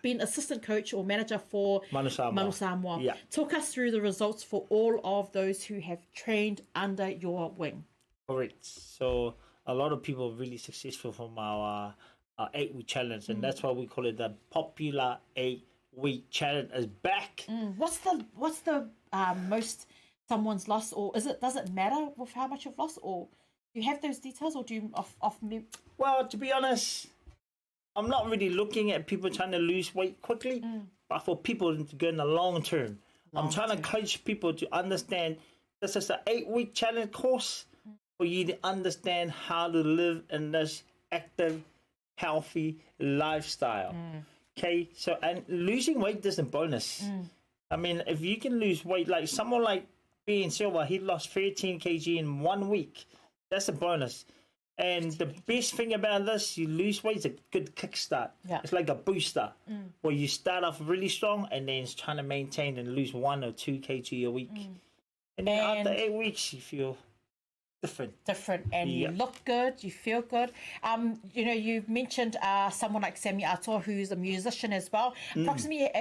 been assistant coach or manager for Manu Samoa. Yeah. Talk us through the results for all of those who have trained under your wing. Correct. So a lot of people are really successful from our 8-week challenge, and that's why we call it the popular 8-week challenge is back. What's the most someone's lost, or does it matter with how much you've lost, or do you have those details, or do you off me? Well, to be honest, I'm not really looking at people trying to lose weight quickly, but for people to go in the long term. I'm trying to coach people to understand this is an 8-week challenge course for you to understand how to live in this active, healthy lifestyle. Okay, so and losing weight is a bonus. I mean, if you can lose weight, like someone like being Silva, he lost 13 kg in 1 week. That's a bonus. And the best thing about this, you lose weight, it's a good kickstart. Yeah. It's like a booster where you start off really strong and then it's trying to maintain and lose 1 or 2 kg a week. And then after 8 weeks, you feel different, and you look good, you feel good. You know, you've mentioned someone like Semu Ato, who's a musician as well. Approximately,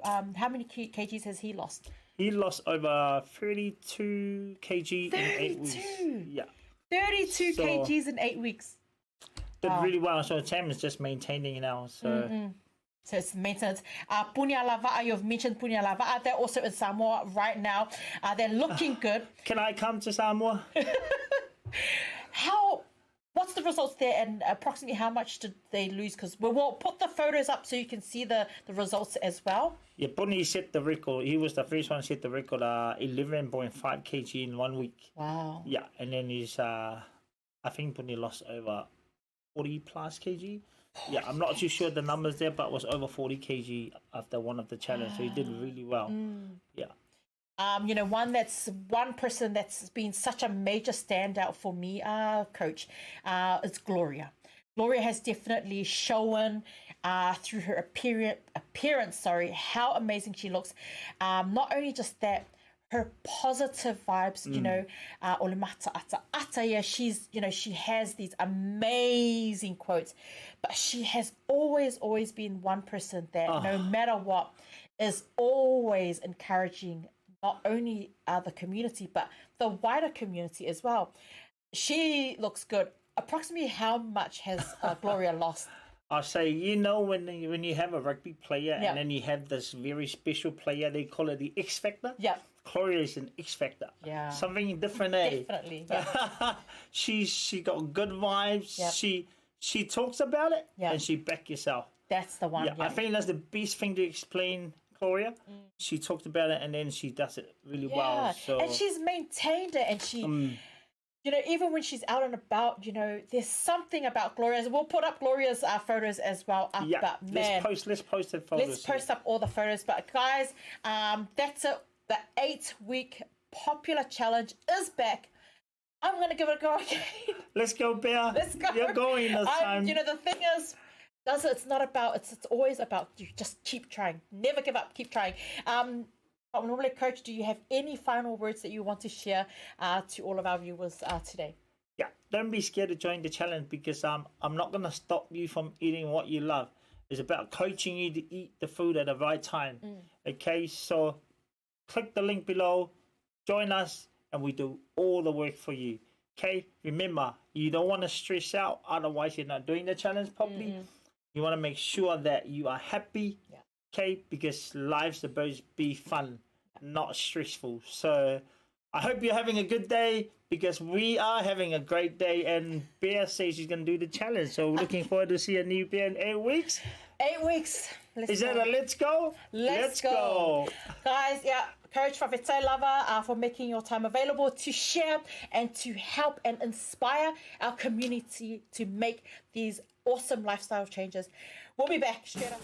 how many kgs has he lost? He lost over 32 kg in 8 weeks. Yeah. 32 kgs in 8 weeks. Did really well. So Tam is just maintaining now. So So it's maintenance. Punia Lavea, you've mentioned Punia Lavea. They're also in Samoa right now. They're looking good. Can I come to Samoa? What's the results there, and approximately how much did they lose? Because we'll put the photos up so you can see the results as well. Yeah, Puni set the record. He was the first one to set the record, 11.5 kg in 1 week. Wow. Yeah, and then he's, I think Puni lost over 40 plus kg. Yeah, I'm not too sure the numbers there, but it was over 40 kg after one of the challenges. So he did really well. Yeah. You know, one person that's been such a major standout for me, coach, is Gloria. Gloria has definitely shown through her appearance, how amazing she looks. Not only just that, her positive vibes, you know, ole mata ata, yeah, she's, you know, she has these amazing quotes, but she has always been one person that no matter what is always encouraging not only the community, but the wider community as well. She looks good. Approximately how much has Gloria lost? I say, you know, when you have a rugby player and then you have this very special player, they call it the X Factor. Yeah. Gloria is an X Factor. Yeah. Something different, eh? Definitely. Yeah. She got good vibes. Yep. She talks about it and she back yourself. That's the one. Yeah, I think that's the best thing to explain Gloria. She talked about it and then she does it really well. So and she's maintained it, and she you know, even when she's out and about, you know, there's something about Gloria's. We'll put up Gloria's photos as well. Yeah, but man, let's post the photos. Let's post up all the photos. But guys, that's it. The 8-week popular challenge is back. I'm going to give it a go again. Let's go, Bear. Let's go. You're going this time. You know, the thing is, it's not about, it's always about you just keep trying. Never give up. Keep trying. But normally, Coach, do you have any final words that you want to share to all of our viewers today? Yeah, don't be scared to join the challenge, because I'm not going to stop you from eating what you love. It's about coaching you to eat the food at the right time. Okay, so click the link below, join us, and we do all the work for you. Okay, remember, you don't want to stress out, otherwise you're not doing the challenge properly. You want to make sure that you are happy. Okay, because life's supposed to be fun, not stressful. So I hope you're having a good day, because we are having a great day, and Bear says she's going to do the challenge. So we're looking forward to see a new Bear in 8 weeks. 8 weeks. Is that a let's go? Let's go. Guys, yeah, Coach Vaetolo for making your time available to share and to help and inspire our community to make these awesome lifestyle changes. We'll be back straight up.